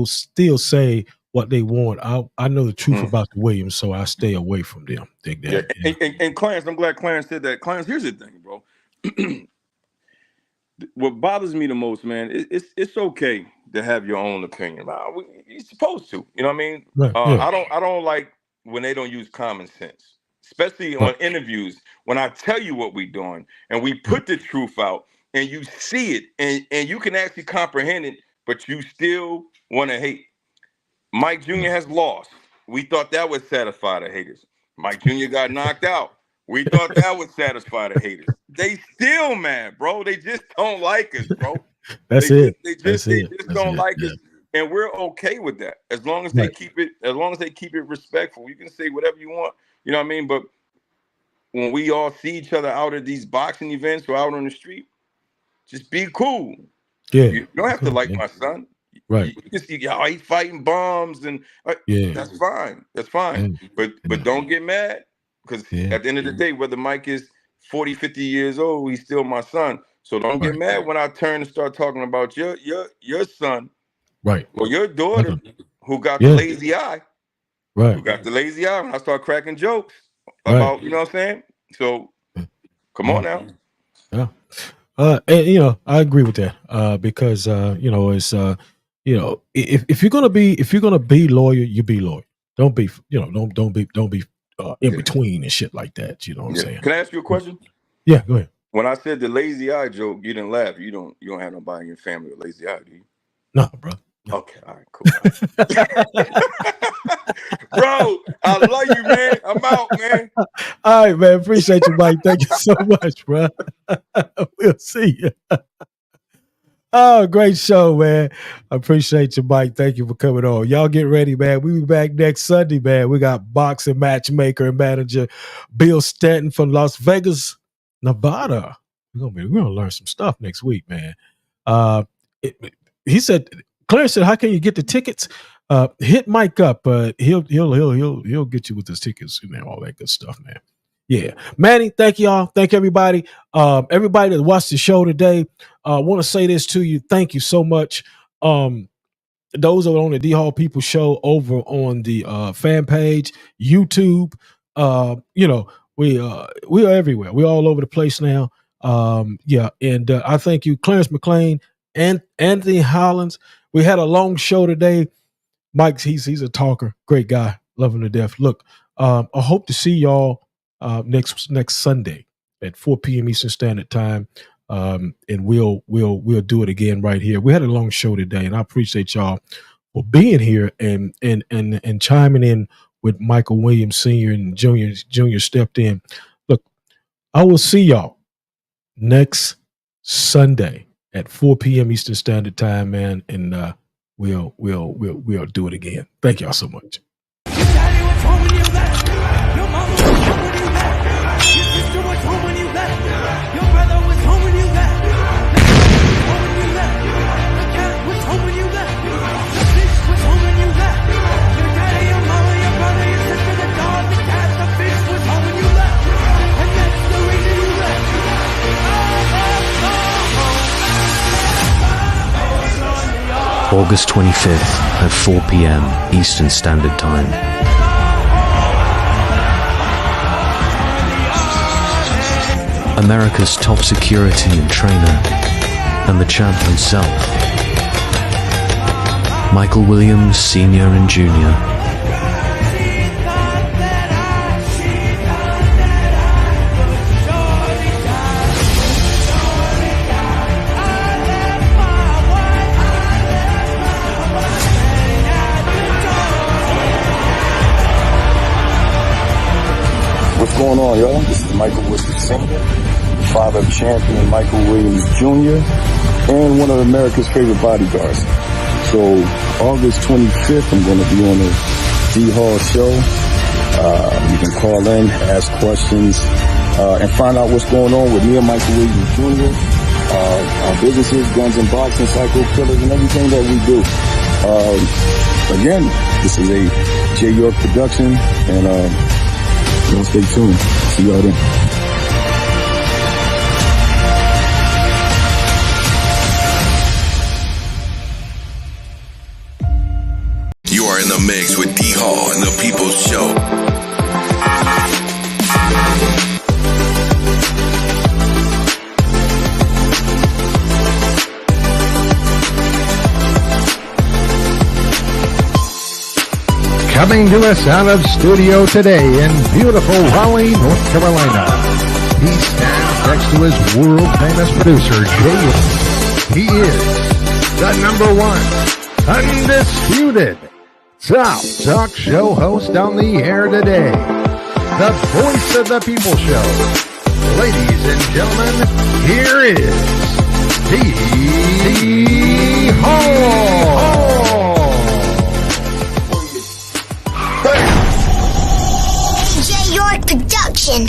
still say what they want. I know the truth about the Williams, so I stay away from them. Dig that. Yeah. And Clarence, I'm glad Clarence said that. Clarence, here's the thing, bro. What bothers me the most, man, it's okay to have your own opinion. You're supposed to, you know what I mean? I don't like when they don't use common sense, especially on interviews. When I tell you what we're doing and we put the truth out and you see it and you can actually comprehend it, but you still want to hate. Mike Jr. has lost. We thought that would satisfy the haters. Mike Jr. got knocked out. We thought that would satisfy the haters. They still mad, bro. They just don't like us, bro. They just don't like us. And we're okay with that. As long as they keep it respectful. You can say whatever you want. You know what I mean? But when we all see each other out at these boxing events or out on the street, just be cool. Yeah. You don't have to like my son. Right. You can see he's fighting bombs and that's fine. That's fine. But don't get mad. Because at the end of the day, whether Mike is 40, 50 years old, he's still my son. So don't get mad when I turn and start talking about your son, or your daughter who got the lazy eye, who got the lazy eye. When I start cracking jokes about, you know what I'm saying? So come on now. Yeah. And I agree with that. Because it's if you're gonna be loyal, you be loyal. Don't be don't be in between and shit like that. You know what I'm saying? Can I ask you a question? Yeah, go ahead. When I said the lazy eye joke, you didn't laugh. You don't have nobody in your family with lazy eye, do you? No, bro. No. Okay, all right, cool. Bro, I love you, man. I'm out, man. All right, man. Appreciate you, Mike. Thank you so much, bro. We'll see you. Oh, great show, man. I appreciate you, Mike. Thank you for coming on. Y'all get ready, man. We'll be back next Sunday, man. We got boxing matchmaker and manager Bill Stanton from Las Vegas, Nevada. We're gonna learn some stuff next week, man. He said, Clarence said, how can you get the tickets? Hit Mike up. He'll get you with his tickets and all that good stuff, man. Yeah, Manny, thank y'all. Thank everybody. Everybody that watched the show today. I want to say this to you. Thank you so much. Those are on the D Hall People Show over on the fan page, YouTube. We are everywhere. We're all over the place now. And I thank you, Clarence McLean and Anthony Hollins. We had a long show today. Mike, he's a talker, great guy, love him to death. Look, I hope to see y'all next Sunday at 4 p.m. Eastern Standard Time, and we'll do it again right here. We had a long show today, and I appreciate y'all for being here and chiming in with Michael Williams Sr. and Junior stepped in. Look, I will see y'all next Sunday at 4 p.m. Eastern Standard Time, man, and we'll do it again. Thank y'all so much. Your daddy was home when you left. Your mama was home when you left. Your sister was home when you left. Your brother was home when you left. The cat was home when you left. The fish was home when you left. Your daddy, your mama, your brother, your sister, the dog, the cat, the fish was home when you left. And that's the reason you left. August 25th at 4 p.m. Eastern Standard Time. America's top security and trainer, and the champ himself, Michael Williams Sr. and Jr. What's going on, y'all? This is Michael Williams Sr., 5-up champion Michael Williams Jr., and one of America's favorite bodyguards. So August 25th, I'm going to be on the D Hall show. You can call in, ask questions, and find out what's going on with me and Michael Williams Jr., our businesses, guns and boxing, psycho killers, and everything that we do. Again, this is a J. York production, and y'all stay tuned. See y'all then. You are in the mix with D Hall and the People's Show. Coming to us out of studio today in beautiful Raleigh, North Carolina. He stands next to his world-famous producer, Jay. He is the #1 undisputed top talk show host on the air today. The voice of the people show. Ladies and gentlemen, here is D Hall. York production.